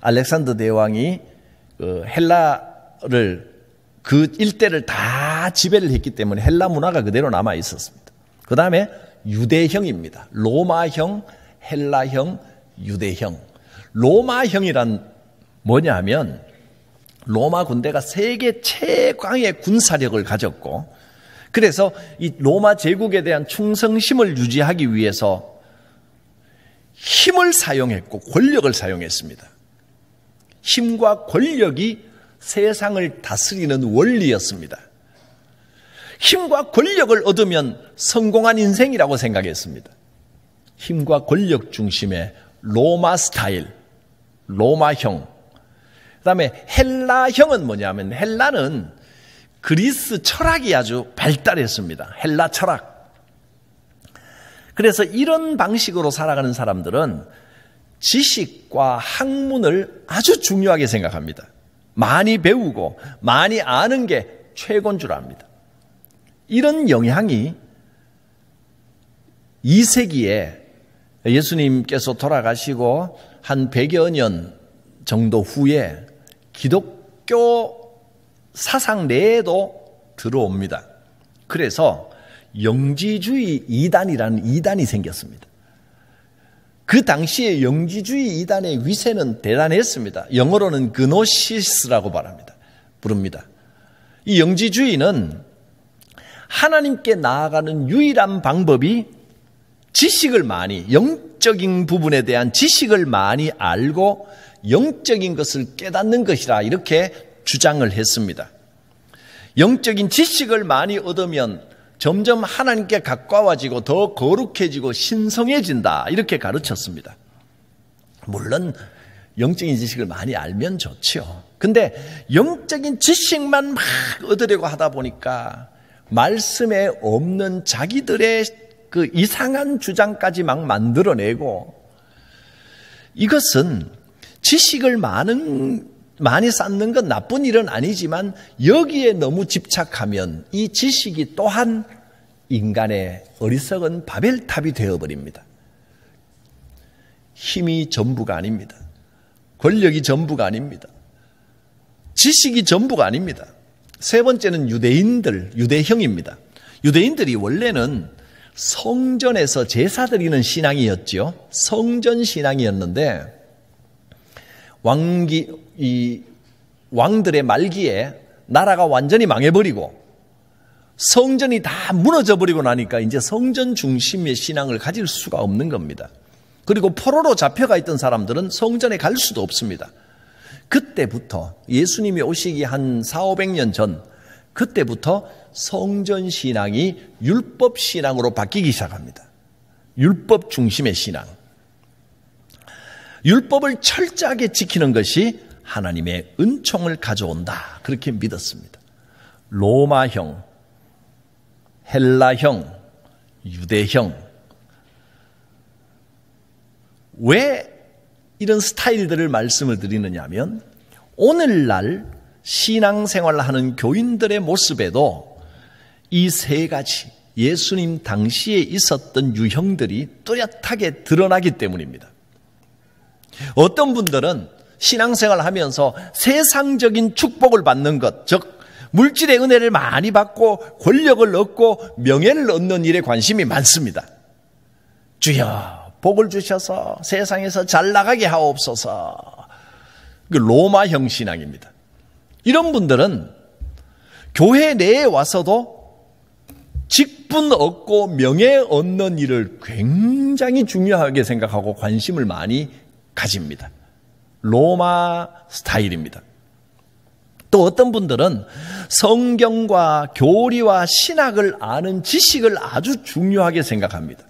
알렉산더 대왕이 헬라를 그 일대를 다 지배를 했기 때문에 헬라 문화가 그대로 남아 있었습니다. 그 다음에 유대형입니다. 로마형, 헬라형, 유대형. 로마형이란 뭐냐 하면 로마 군대가 세계 최강의 군사력을 가졌고 그래서 이 로마 제국에 대한 충성심을 유지하기 위해서 힘을 사용했고 권력을 사용했습니다. 힘과 권력이 세상을 다스리는 원리였습니다. 힘과 권력을 얻으면 성공한 인생이라고 생각했습니다. 힘과 권력 중심의 로마 스타일, 로마형. 그 다음에 헬라형은 뭐냐면 헬라는 그리스 철학이 아주 발달했습니다. 헬라 철학. 그래서 이런 방식으로 살아가는 사람들은 지식과 학문을 아주 중요하게 생각합니다. 많이 배우고 많이 아는 게 최고인 줄 압니다. 이런 영향이 2세기에 예수님께서 돌아가시고 한 100여 년 정도 후에 기독교 사상 내에도 들어옵니다. 그래서 영지주의 이단이라는 이단이 생겼습니다. 그 당시에 영지주의 이단의 위세는 대단했습니다. 영어로는 그노시스라고 부릅니다. 이 영지주의는 하나님께 나아가는 유일한 방법이 지식을 많이, 영적인 부분에 대한 지식을 많이 알고 영적인 것을 깨닫는 것이라 이렇게 주장을 했습니다. 영적인 지식을 많이 얻으면 점점 하나님께 가까워지고 더 거룩해지고 신성해진다 이렇게 가르쳤습니다. 물론 영적인 지식을 많이 알면 좋죠. 근데 영적인 지식만 막 얻으려고 하다 보니까 말씀에 없는 자기들의 그 이상한 주장까지 막 만들어내고, 이것은 지식을 많이 쌓는 건 나쁜 일은 아니지만 여기에 너무 집착하면 이 지식이 또한 인간의 어리석은 바벨탑이 되어버립니다. 힘이 전부가 아닙니다. 권력이 전부가 아닙니다. 지식이 전부가 아닙니다. 세 번째는 유대형입니다. 유대인들이 원래는 성전에서 제사 드리는 신앙이었죠. 성전 신앙이었는데 왕들의 말기에 나라가 완전히 망해버리고 성전이 다 무너져버리고 나니까 이제 성전 중심의 신앙을 가질 수가 없는 겁니다. 그리고 포로로 잡혀가 있던 사람들은 성전에 갈 수도 없습니다. 그때부터 예수님이 오시기 한 400~500년 전, 그때부터 성전 신앙이 율법 신앙으로 바뀌기 시작합니다. 율법 중심의 신앙. 율법을 철저하게 지키는 것이 하나님의 은총을 가져온다, 그렇게 믿었습니다. 로마형, 헬라형, 유대형. 왜 이런 스타일들을 말씀을 드리느냐 하면, 오늘날 신앙생활을 하는 교인들의 모습에도 이 세 가지 예수님 당시에 있었던 유형들이 뚜렷하게 드러나기 때문입니다. 어떤 분들은 신앙생활을 하면서 세상적인 축복을 받는 것, 즉 물질의 은혜를 많이 받고 권력을 얻고 명예를 얻는 일에 관심이 많습니다. 주여 복을 주셔서 세상에서 잘 나가게 하옵소서. 로마형 신앙입니다. 이런 분들은 교회 내에 와서도 직분 얻고 명예 얻는 일을 굉장히 중요하게 생각하고 관심을 많이 가집니다. 로마 스타일입니다. 또 어떤 분들은 성경과 교리와 신학을 아는 지식을 아주 중요하게 생각합니다.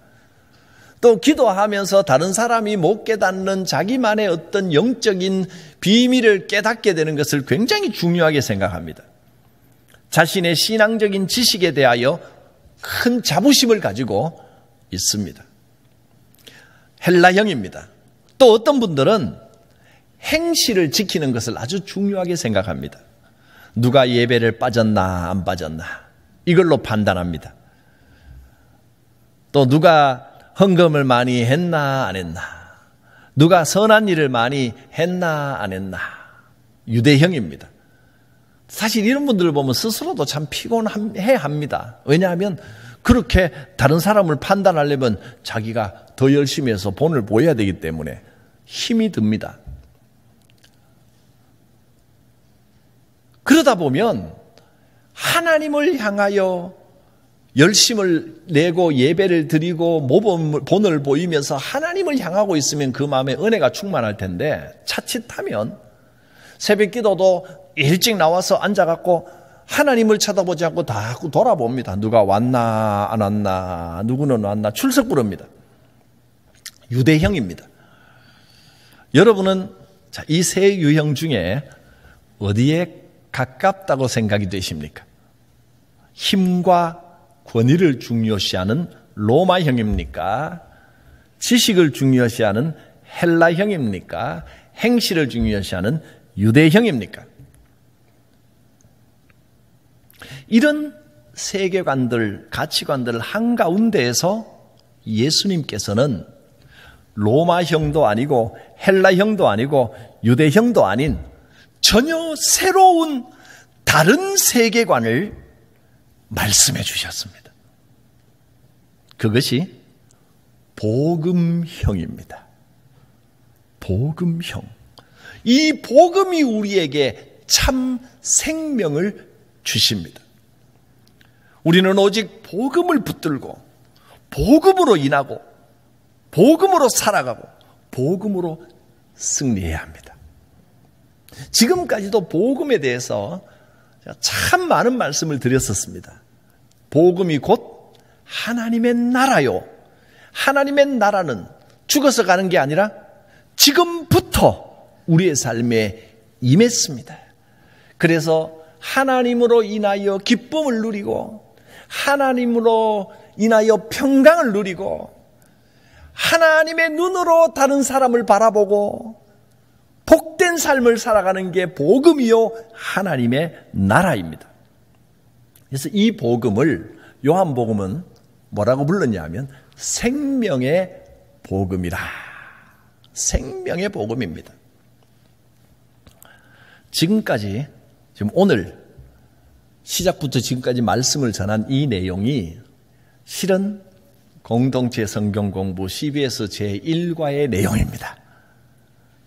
또 기도하면서 다른 사람이 못 깨닫는 자기만의 어떤 영적인 비밀을 깨닫게 되는 것을 굉장히 중요하게 생각합니다. 자신의 신앙적인 지식에 대하여 큰 자부심을 가지고 있습니다. 헬라형입니다. 또 어떤 분들은 행실을 지키는 것을 아주 중요하게 생각합니다. 누가 예배를 빠졌나 안 빠졌나 이걸로 판단합니다. 또 누가 헌금을 많이 했나 안 했나, 누가 선한 일을 많이 했나 안 했나. 유대형입니다. 사실 이런 분들을 보면 스스로도 참 피곤해 합니다. 왜냐하면 그렇게 다른 사람을 판단하려면 자기가 더 열심히 해서 본을 보여야 되기 때문에 힘이 듭니다. 그러다 보면 하나님을 향하여 열심을 내고 예배를 드리고 모범본을 보이면서 하나님을 향하고 있으면 그 마음에 은혜가 충만할 텐데, 자칫하면 새벽 기도도 일찍 나와서 앉아갖고 하나님을 쳐다보지 않고 다 돌아봅니다. 누가 왔나 안 왔나, 누구는 왔나, 출석 부릅니다. 유대형입니다. 여러분은 이 세 유형 중에 어디에 가깝다고 생각이 되십니까? 힘과 권위를 중요시하는 로마형입니까? 지식을 중요시하는 헬라형입니까? 행실을 중요시하는 유대형입니까? 이런 세계관들, 가치관들 한가운데에서 예수님께서는 로마형도 아니고 헬라형도 아니고 유대형도 아닌 전혀 새로운 다른 세계관을 말씀해 주셨습니다. 그것이 복음형입니다. 복음형. 이 복음이 우리에게 참 생명을 주십니다. 우리는 오직 복음을 붙들고 복음으로 인하고 복음으로 살아가고 복음으로 승리해야 합니다. 지금까지도 복음에 대해서 참 많은 말씀을 드렸었습니다. 복음이 곧 하나님의 나라요. 하나님의 나라는 죽어서 가는 게 아니라 지금부터 우리의 삶에 임했습니다. 그래서 하나님으로 인하여 기쁨을 누리고 하나님으로 인하여 평강을 누리고 하나님의 눈으로 다른 사람을 바라보고 복된 삶을 살아가는 게 복음이요 하나님의 나라입니다. 그래서 이 복음을 요한복음은 뭐라고 불렀냐 하면 생명의 복음이라. 생명의 복음입니다. 지금까지 지금 오늘 시작부터 지금까지 말씀을 전한 이 내용이 실은 공동체 성경 공부 CBS 제1과의 내용입니다.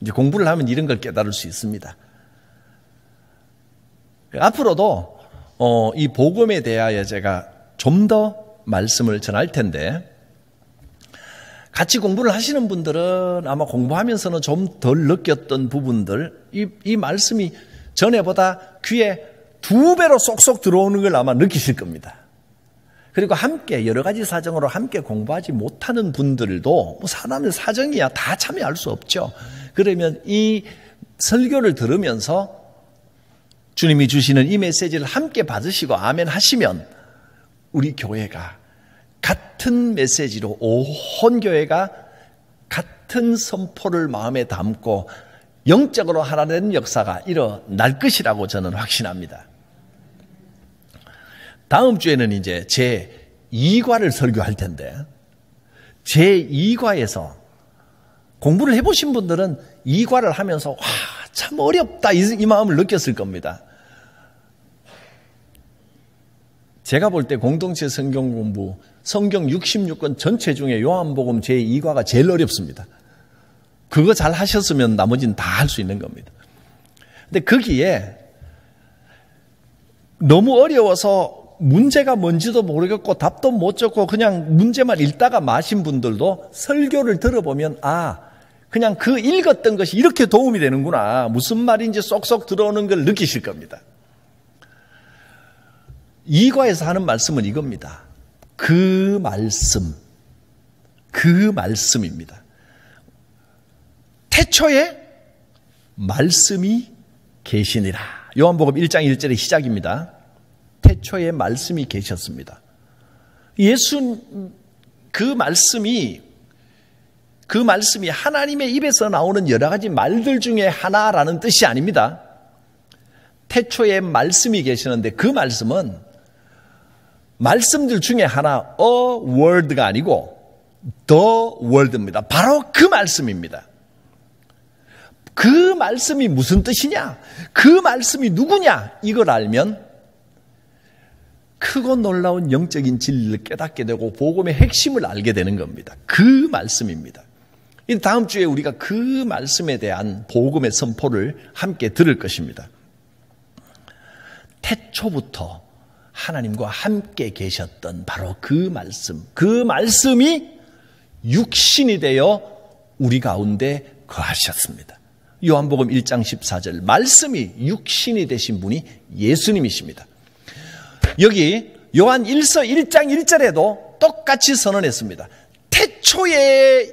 이제 공부를 하면 이런 걸 깨달을 수 있습니다. 앞으로도 이 복음에 대하여 제가 좀 더 말씀을 전할 텐데 같이 공부를 하시는 분들은 아마 공부하면서는 좀 덜 느꼈던 부분들 이 말씀이 전에보다 귀에 2배로 쏙쏙 들어오는 걸 아마 느끼실 겁니다. 그리고 함께 여러 가지 사정으로 함께 공부하지 못하는 분들도 사람의 사정이야 다 참여할 수 없죠. 그러면 이 설교를 들으면서 주님이 주시는 이 메시지를 함께 받으시고 아멘 하시면 우리 교회가 같은 메시지로 온 교회가 같은 선포를 마음에 담고 영적으로 하나 되는 역사가 일어날 것이라고 저는 확신합니다. 다음 주에는 이제 제2과를 설교할 텐데 제2과에서 공부를 해보신 분들은 2과를 하면서 와, 참 어렵다 이 마음을 느꼈을 겁니다. 제가 볼 때 공동체 성경 공부 성경 66권 전체 중에 요한복음 제2과가 제일 어렵습니다. 그거 잘 하셨으면 나머지는 다 할 수 있는 겁니다. 근데 거기에 너무 어려워서 문제가 뭔지도 모르겠고 답도 못 적고 그냥 문제만 읽다가 마신 분들도 설교를 들어보면 그냥 그 읽었던 것이 이렇게 도움이 되는구나. 무슨 말인지 쏙쏙 들어오는 걸 느끼실 겁니다. 2과에서 하는 말씀은 이겁니다. 그 말씀입니다. 태초에 말씀이 계시니라. 요한복음 1장 1절의 시작입니다. 태초에 말씀이 계셨습니다. 그 말씀이 하나님의 입에서 나오는 여러 가지 말들 중에 하나라는 뜻이 아닙니다. 태초에 말씀이 계시는데 그 말씀은 말씀들 중에 하나 a word가 아니고 the word입니다. 바로 그 말씀입니다. 그 말씀이 무슨 뜻이냐? 그 말씀이 누구냐? 이걸 알면 크고 놀라운 영적인 진리를 깨닫게 되고 복음의 핵심을 알게 되는 겁니다. 그 말씀입니다. 다음 주에 우리가 그 말씀에 대한 복음의 선포를 함께 들을 것입니다. 태초부터 하나님과 함께 계셨던 바로 그 말씀이 육신이 되어 우리 가운데 거하셨습니다. 요한복음 1장 14절 말씀이 육신이 되신 분이 예수님이십니다. 여기 요한 1서 1장 1절에도 똑같이 선언했습니다. 태초에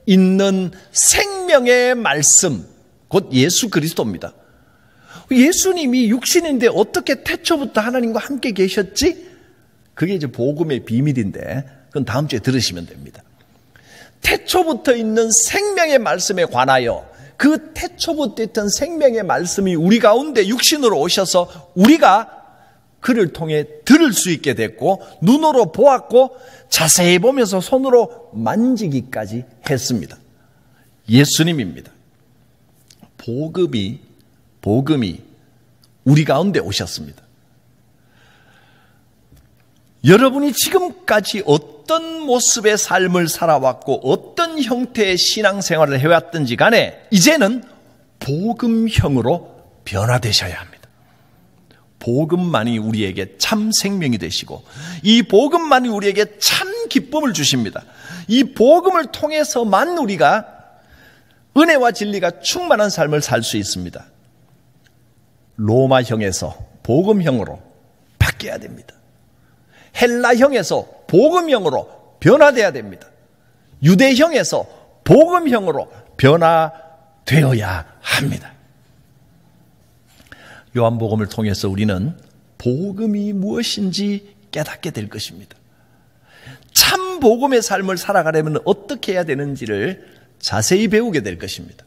있는 생명의 말씀 곧 예수 그리스도입니다. 예수님이 육신인데 어떻게 태초부터 하나님과 함께 계셨지? 그게 이제 복음의 비밀인데 그건 다음 주에 들으시면 됩니다. 태초부터 있는 생명의 말씀에 관하여 그 태초부터 있던 생명의 말씀이 우리 가운데 육신으로 오셔서 우리가 그를 통해 들을 수 있게 됐고 눈으로 보았고 자세히 보면서 손으로 만지기까지 했습니다. 예수님입니다. 복음이 우리 가운데 오셨습니다. 여러분이 지금까지 어떤 모습의 삶을 살아왔고 어떤 형태의 신앙생활을 해왔든지 간에 이제는 복음형으로 변화되셔야 합니다. 복음만이 우리에게 참 생명이 되시고 이 복음만이 우리에게 참 기쁨을 주십니다. 이 복음을 통해서만 우리가 은혜와 진리가 충만한 삶을 살 수 있습니다. 로마형에서 복음형으로 바뀌어야 됩니다. 헬라형에서 복음형으로 변화되어야 됩니다. 유대형에서 복음형으로 변화되어야 합니다. 요한복음을 통해서 우리는 복음이 무엇인지 깨닫게 될 것입니다. 참 복음의 삶을 살아가려면 어떻게 해야 되는지를 자세히 배우게 될 것입니다.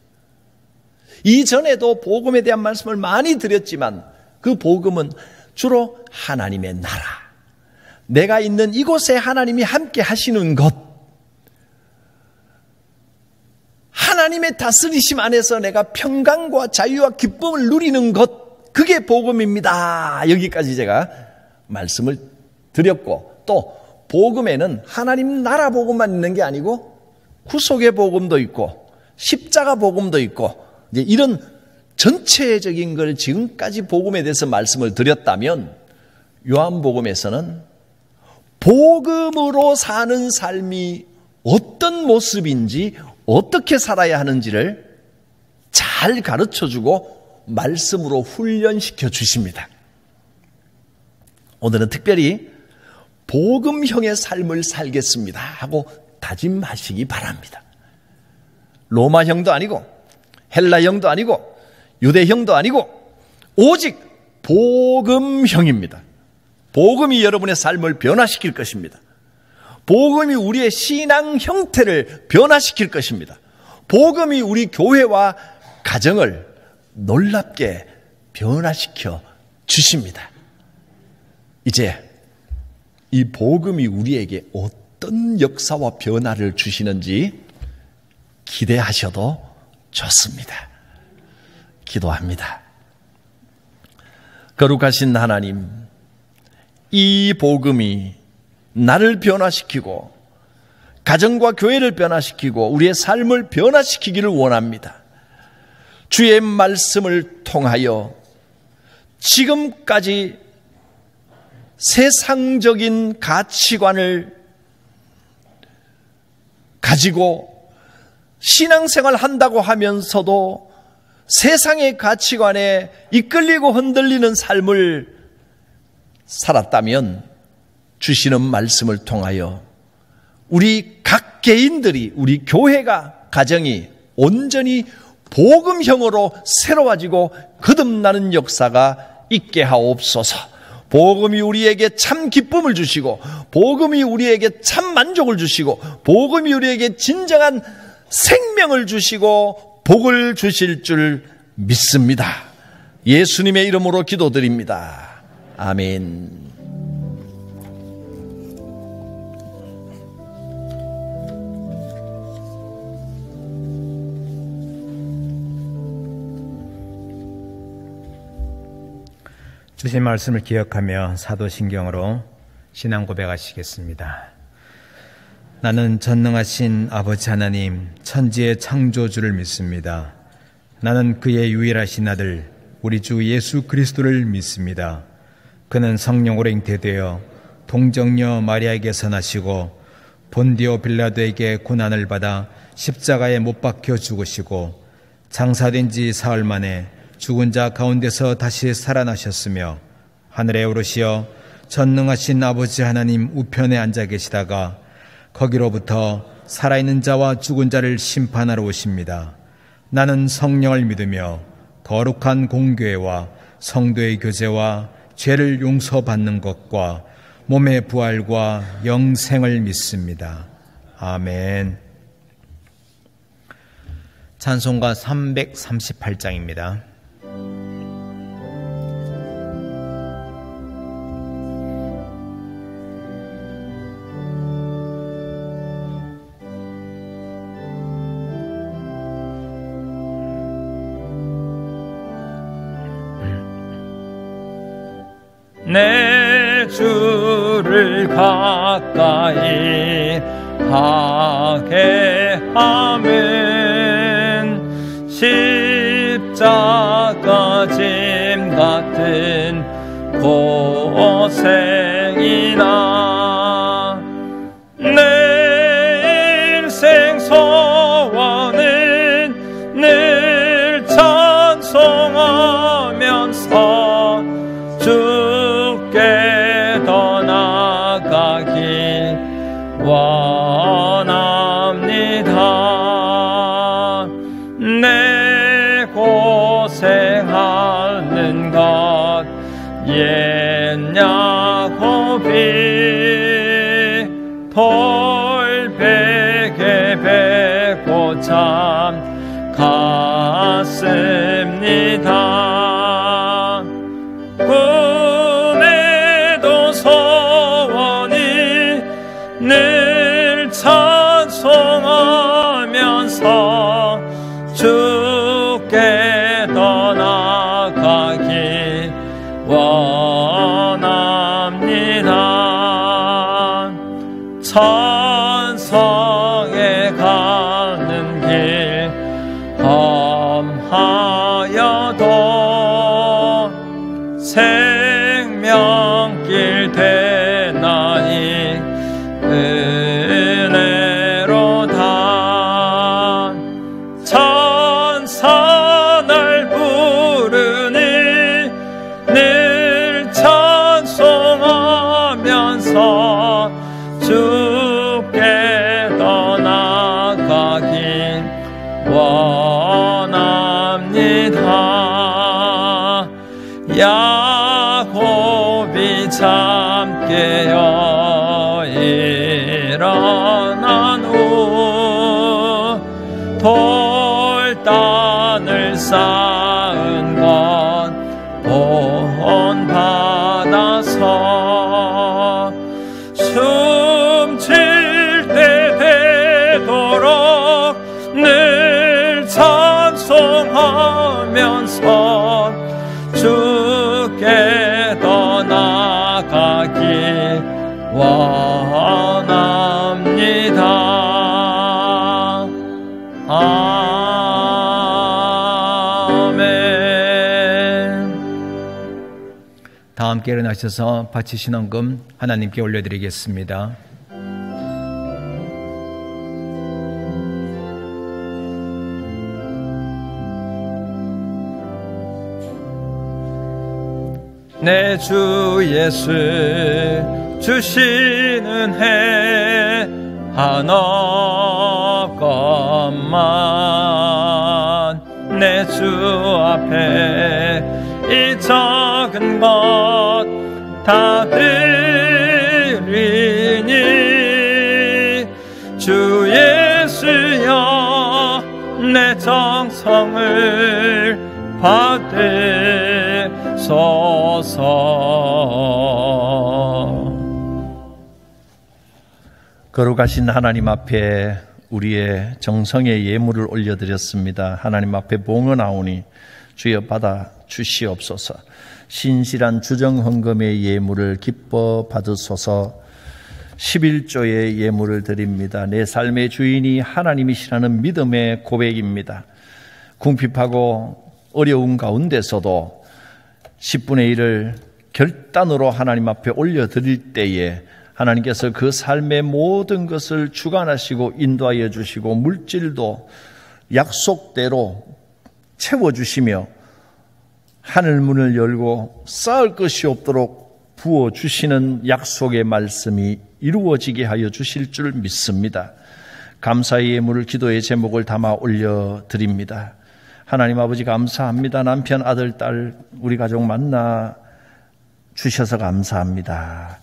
이전에도 복음에 대한 말씀을 많이 드렸지만 그 복음은 주로 하나님의 나라, 내가 있는 이곳에 하나님이 함께 하시는 것, 하나님의 다스리심 안에서 내가 평강과 자유와 기쁨을 누리는 것, 그게 복음입니다. 여기까지 제가 말씀을 드렸고, 또 복음에는 하나님 나라 복음만 있는 게 아니고 구속의 복음도 있고 십자가 복음도 있고 이제 이런 전체적인 걸 지금까지 복음에 대해서 말씀을 드렸다면 요한복음에서는 복음으로 사는 삶이 어떤 모습인지 어떻게 살아야 하는지를 잘 가르쳐주고 말씀으로 훈련시켜 주십니다. 오늘은 특별히 복음형의 삶을 살겠습니다 하고 다짐하시기 바랍니다. 로마형도 아니고 헬라형도 아니고 유대형도 아니고 오직 복음형입니다. 복음이 여러분의 삶을 변화시킬 것입니다. 복음이 우리의 신앙 형태를 변화시킬 것입니다. 복음이 우리 교회와 가정을 놀랍게 변화시켜 주십니다. 이제 이 복음이 우리에게 어떤 역사와 변화를 주시는지 기대하셔도 좋습니다. 기도합니다. 거룩하신 하나님, 이 복음이 나를 변화시키고 가정과 교회를 변화시키고 우리의 삶을 변화시키기를 원합니다. 주의 말씀을 통하여 지금까지 세상적인 가치관을 가지고 신앙생활 한다고 하면서도 세상의 가치관에 이끌리고 흔들리는 삶을 살았다면 주시는 말씀을 통하여 우리 각 개인들이, 우리 교회가, 가정이 온전히 복음형으로 새로워지고 거듭나는 역사가 있게 하옵소서. 복음이 우리에게 참 기쁨을 주시고 복음이 우리에게 참 만족을 주시고 복음이 우리에게 진정한 생명을 주시고 복을 주실 줄 믿습니다. 예수님의 이름으로 기도드립니다. 아멘. 주신 말씀을 기억하며 사도신경으로 신앙 고백하시겠습니다. 나는 전능하신 아버지 하나님, 천지의 창조주를 믿습니다. 나는 그의 유일하신 아들, 우리 주 예수 그리스도를 믿습니다. 그는 성령으로 잉태되어 동정녀 마리아에게서 나시고 본디오 빌라도에게 고난을 받아 십자가에 못 박혀 죽으시고 장사된 지 사흘 만에 죽은 자 가운데서 다시 살아나셨으며 하늘에 오르시어 전능하신 아버지 하나님 우편에 앉아 계시다가 거기로부터 살아있는 자와 죽은 자를 심판하러 오십니다. 나는 성령을 믿으며 거룩한 공교회와 성도의 교제와 죄를 용서받는 것과 몸의 부활과 영생을 믿습니다. 아멘. 찬송가 338장입니다. 내 주를 가까이 하게 함은 십자가 짐 같은 고생이나 내 인생 소원은 늘 찬송하면서 주께 더 나아가기 원합니다. 내 고생하는 것 옛 야곱이 돌베개 베고 참 같습니다. 꿈에도 소원이 늘 찬송하면서 주께 더 나아가기 원합니다. 천성에 가는 길 험하여도 생명길 되나니 은혜로다. 천사 날 부르니 늘 찬송하면서 주께 더 나아가기 원합니다. 야곱이 잠 깨어 일어난 후 돌단을 쌓은 건 본받아서 숨쉴 때 되도록 늘 찬송하면서 주께 더 나아가기 원합니다. 아멘. 다 함께 일어나셔서 바치신 헌금 하나님께 올려드리겠습니다. 내 주 예수 주시는 해 하나것만 내 주 앞에 이 작은 것 다 드리니 주 예수여 내 정성을 받으소서. 거룩하신 하나님 앞에 우리의 정성의 예물을 올려드렸습니다. 하나님 앞에 봉헌하오니 주여 받아 주시옵소서. 신실한 주정헌금의 예물을 기뻐 받으소서. 11조의 예물을 드립니다. 내 삶의 주인이 하나님이시라는 믿음의 고백입니다. 궁핍하고 어려운 가운데서도 10분의 1을 결단으로 하나님 앞에 올려드릴 때에 하나님께서 그 삶의 모든 것을 주관하시고 인도하여 주시고 물질도 약속대로 채워주시며 하늘문을 열고 쌓을 것이 없도록 부어주시는 약속의 말씀이 이루어지게 하여 주실 줄 믿습니다. 감사의 예물을 기도의 제목을 담아 올려드립니다. 하나님 아버지 감사합니다. 남편, 아들, 딸, 우리 가족 만나 주셔서 감사합니다.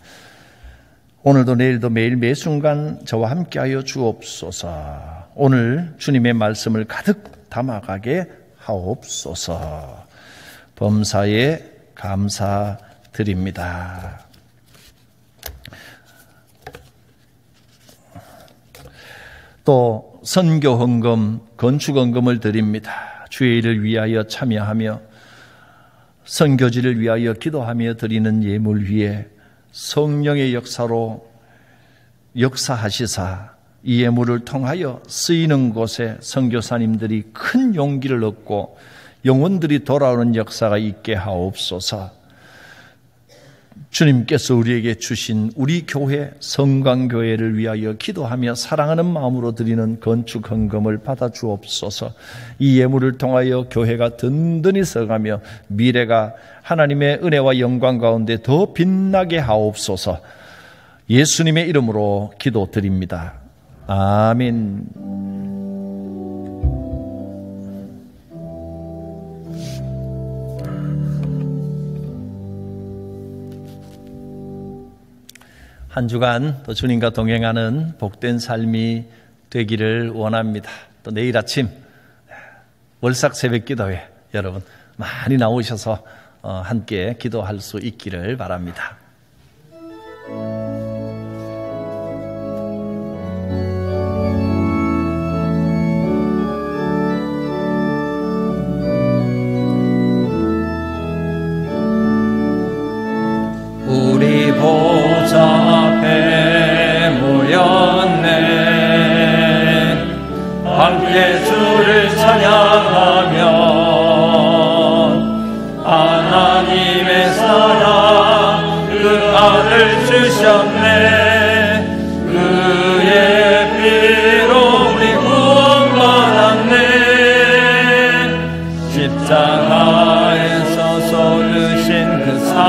오늘도 내일도 매일 매순간 저와 함께하여 주옵소서. 오늘 주님의 말씀을 가득 담아가게 하옵소서. 범사에 감사드립니다. 또 선교헌금, 건축헌금을 드립니다. 주의 일을 위하여 참여하며 선교지를 위하여 기도하며 드리는 예물 위에 성령의 역사로 역사하시사 이 예물을 통하여 쓰이는 곳에 선교사님들이 큰 용기를 얻고 영혼들이 돌아오는 역사가 있게 하옵소서. 주님께서 우리에게 주신 우리 교회 성광교회를 위하여 기도하며 사랑하는 마음으로 드리는 건축 헌금을 받아 주옵소서. 이 예물을 통하여 교회가 든든히 서가며 미래가 하나님의 은혜와 영광 가운데 더 빛나게 하옵소서. 예수님의 이름으로 기도드립니다. 아멘. 한 주간 또 주님과 동행하는 복된 삶이 되기를 원합니다. 또 내일 아침 월삭 새벽 기도회 여러분 많이 나오셔서 함께 기도할 수 있기를 바랍니다. 우리 보좌 앞에 모였네. 함께 주를 찬양하며 하나님의 사랑 그 아들 주셨네. 그의 피로 우리 구원받았네. 십자가에서 쏟으신 그 사랑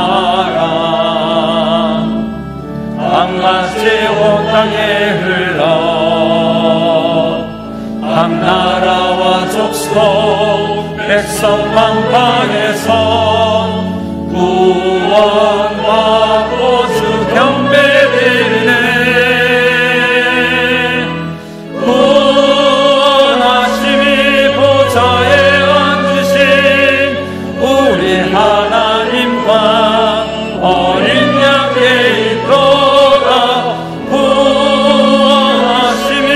강같이 온 땅에 흘러 함나라와 족속 백성 만방에서 구원받고 주 경배드리네. 구원하심이 보좌에 앉으신 우리 하나님과 어린 양께 있도다. 구원하심이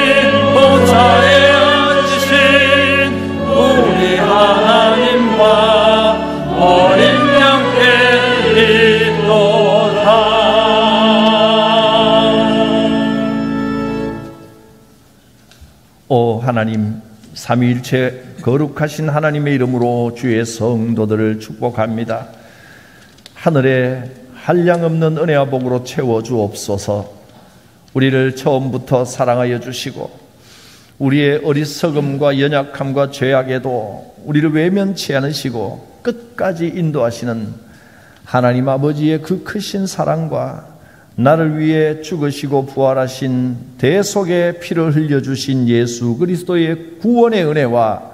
보좌에 앉으신 우리 하나님과 어린 양께 있도다. 오 하나님, 삼위일체 거룩하신 하나님의 이름으로 주의 성도들을 축복합니다. 하늘에 한량없는 은혜와 복으로 채워주옵소서. 우리를 처음부터 사랑하여 주시고 우리의 어리석음과 연약함과 죄악에도 우리를 외면치 않으시고 끝까지 인도하시는 하나님 아버지의 그 크신 사랑과 나를 위해 죽으시고 부활하신 대속의 피를 흘려주신 예수 그리스도의 구원의 은혜와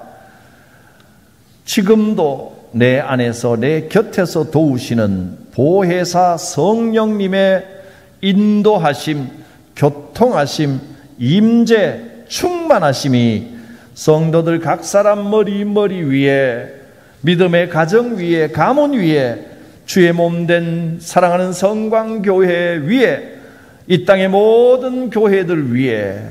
지금도 내 안에서 내 곁에서 도우시는 보혜사 성령님의 인도하심, 교통하심, 임재, 충만하심이 성도들 각 사람 머리 위에, 믿음의 가정 위에, 가문 위에, 주의 몸된 사랑하는 성광교회 위에, 이 땅의 모든 교회들 위에,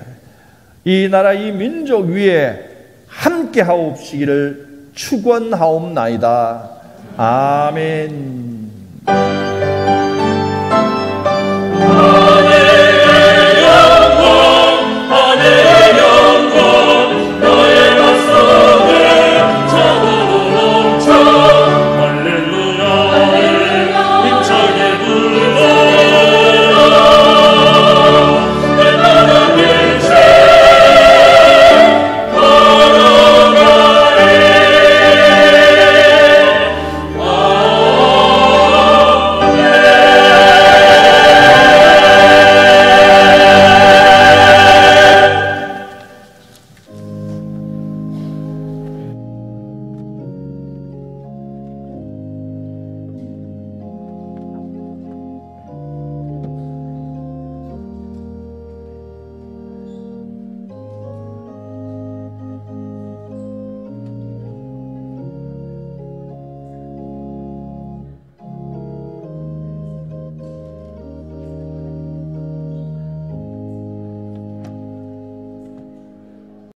이 나라 이 민족 위에 함께 하옵시기를 축원하옵나이다. 아멘.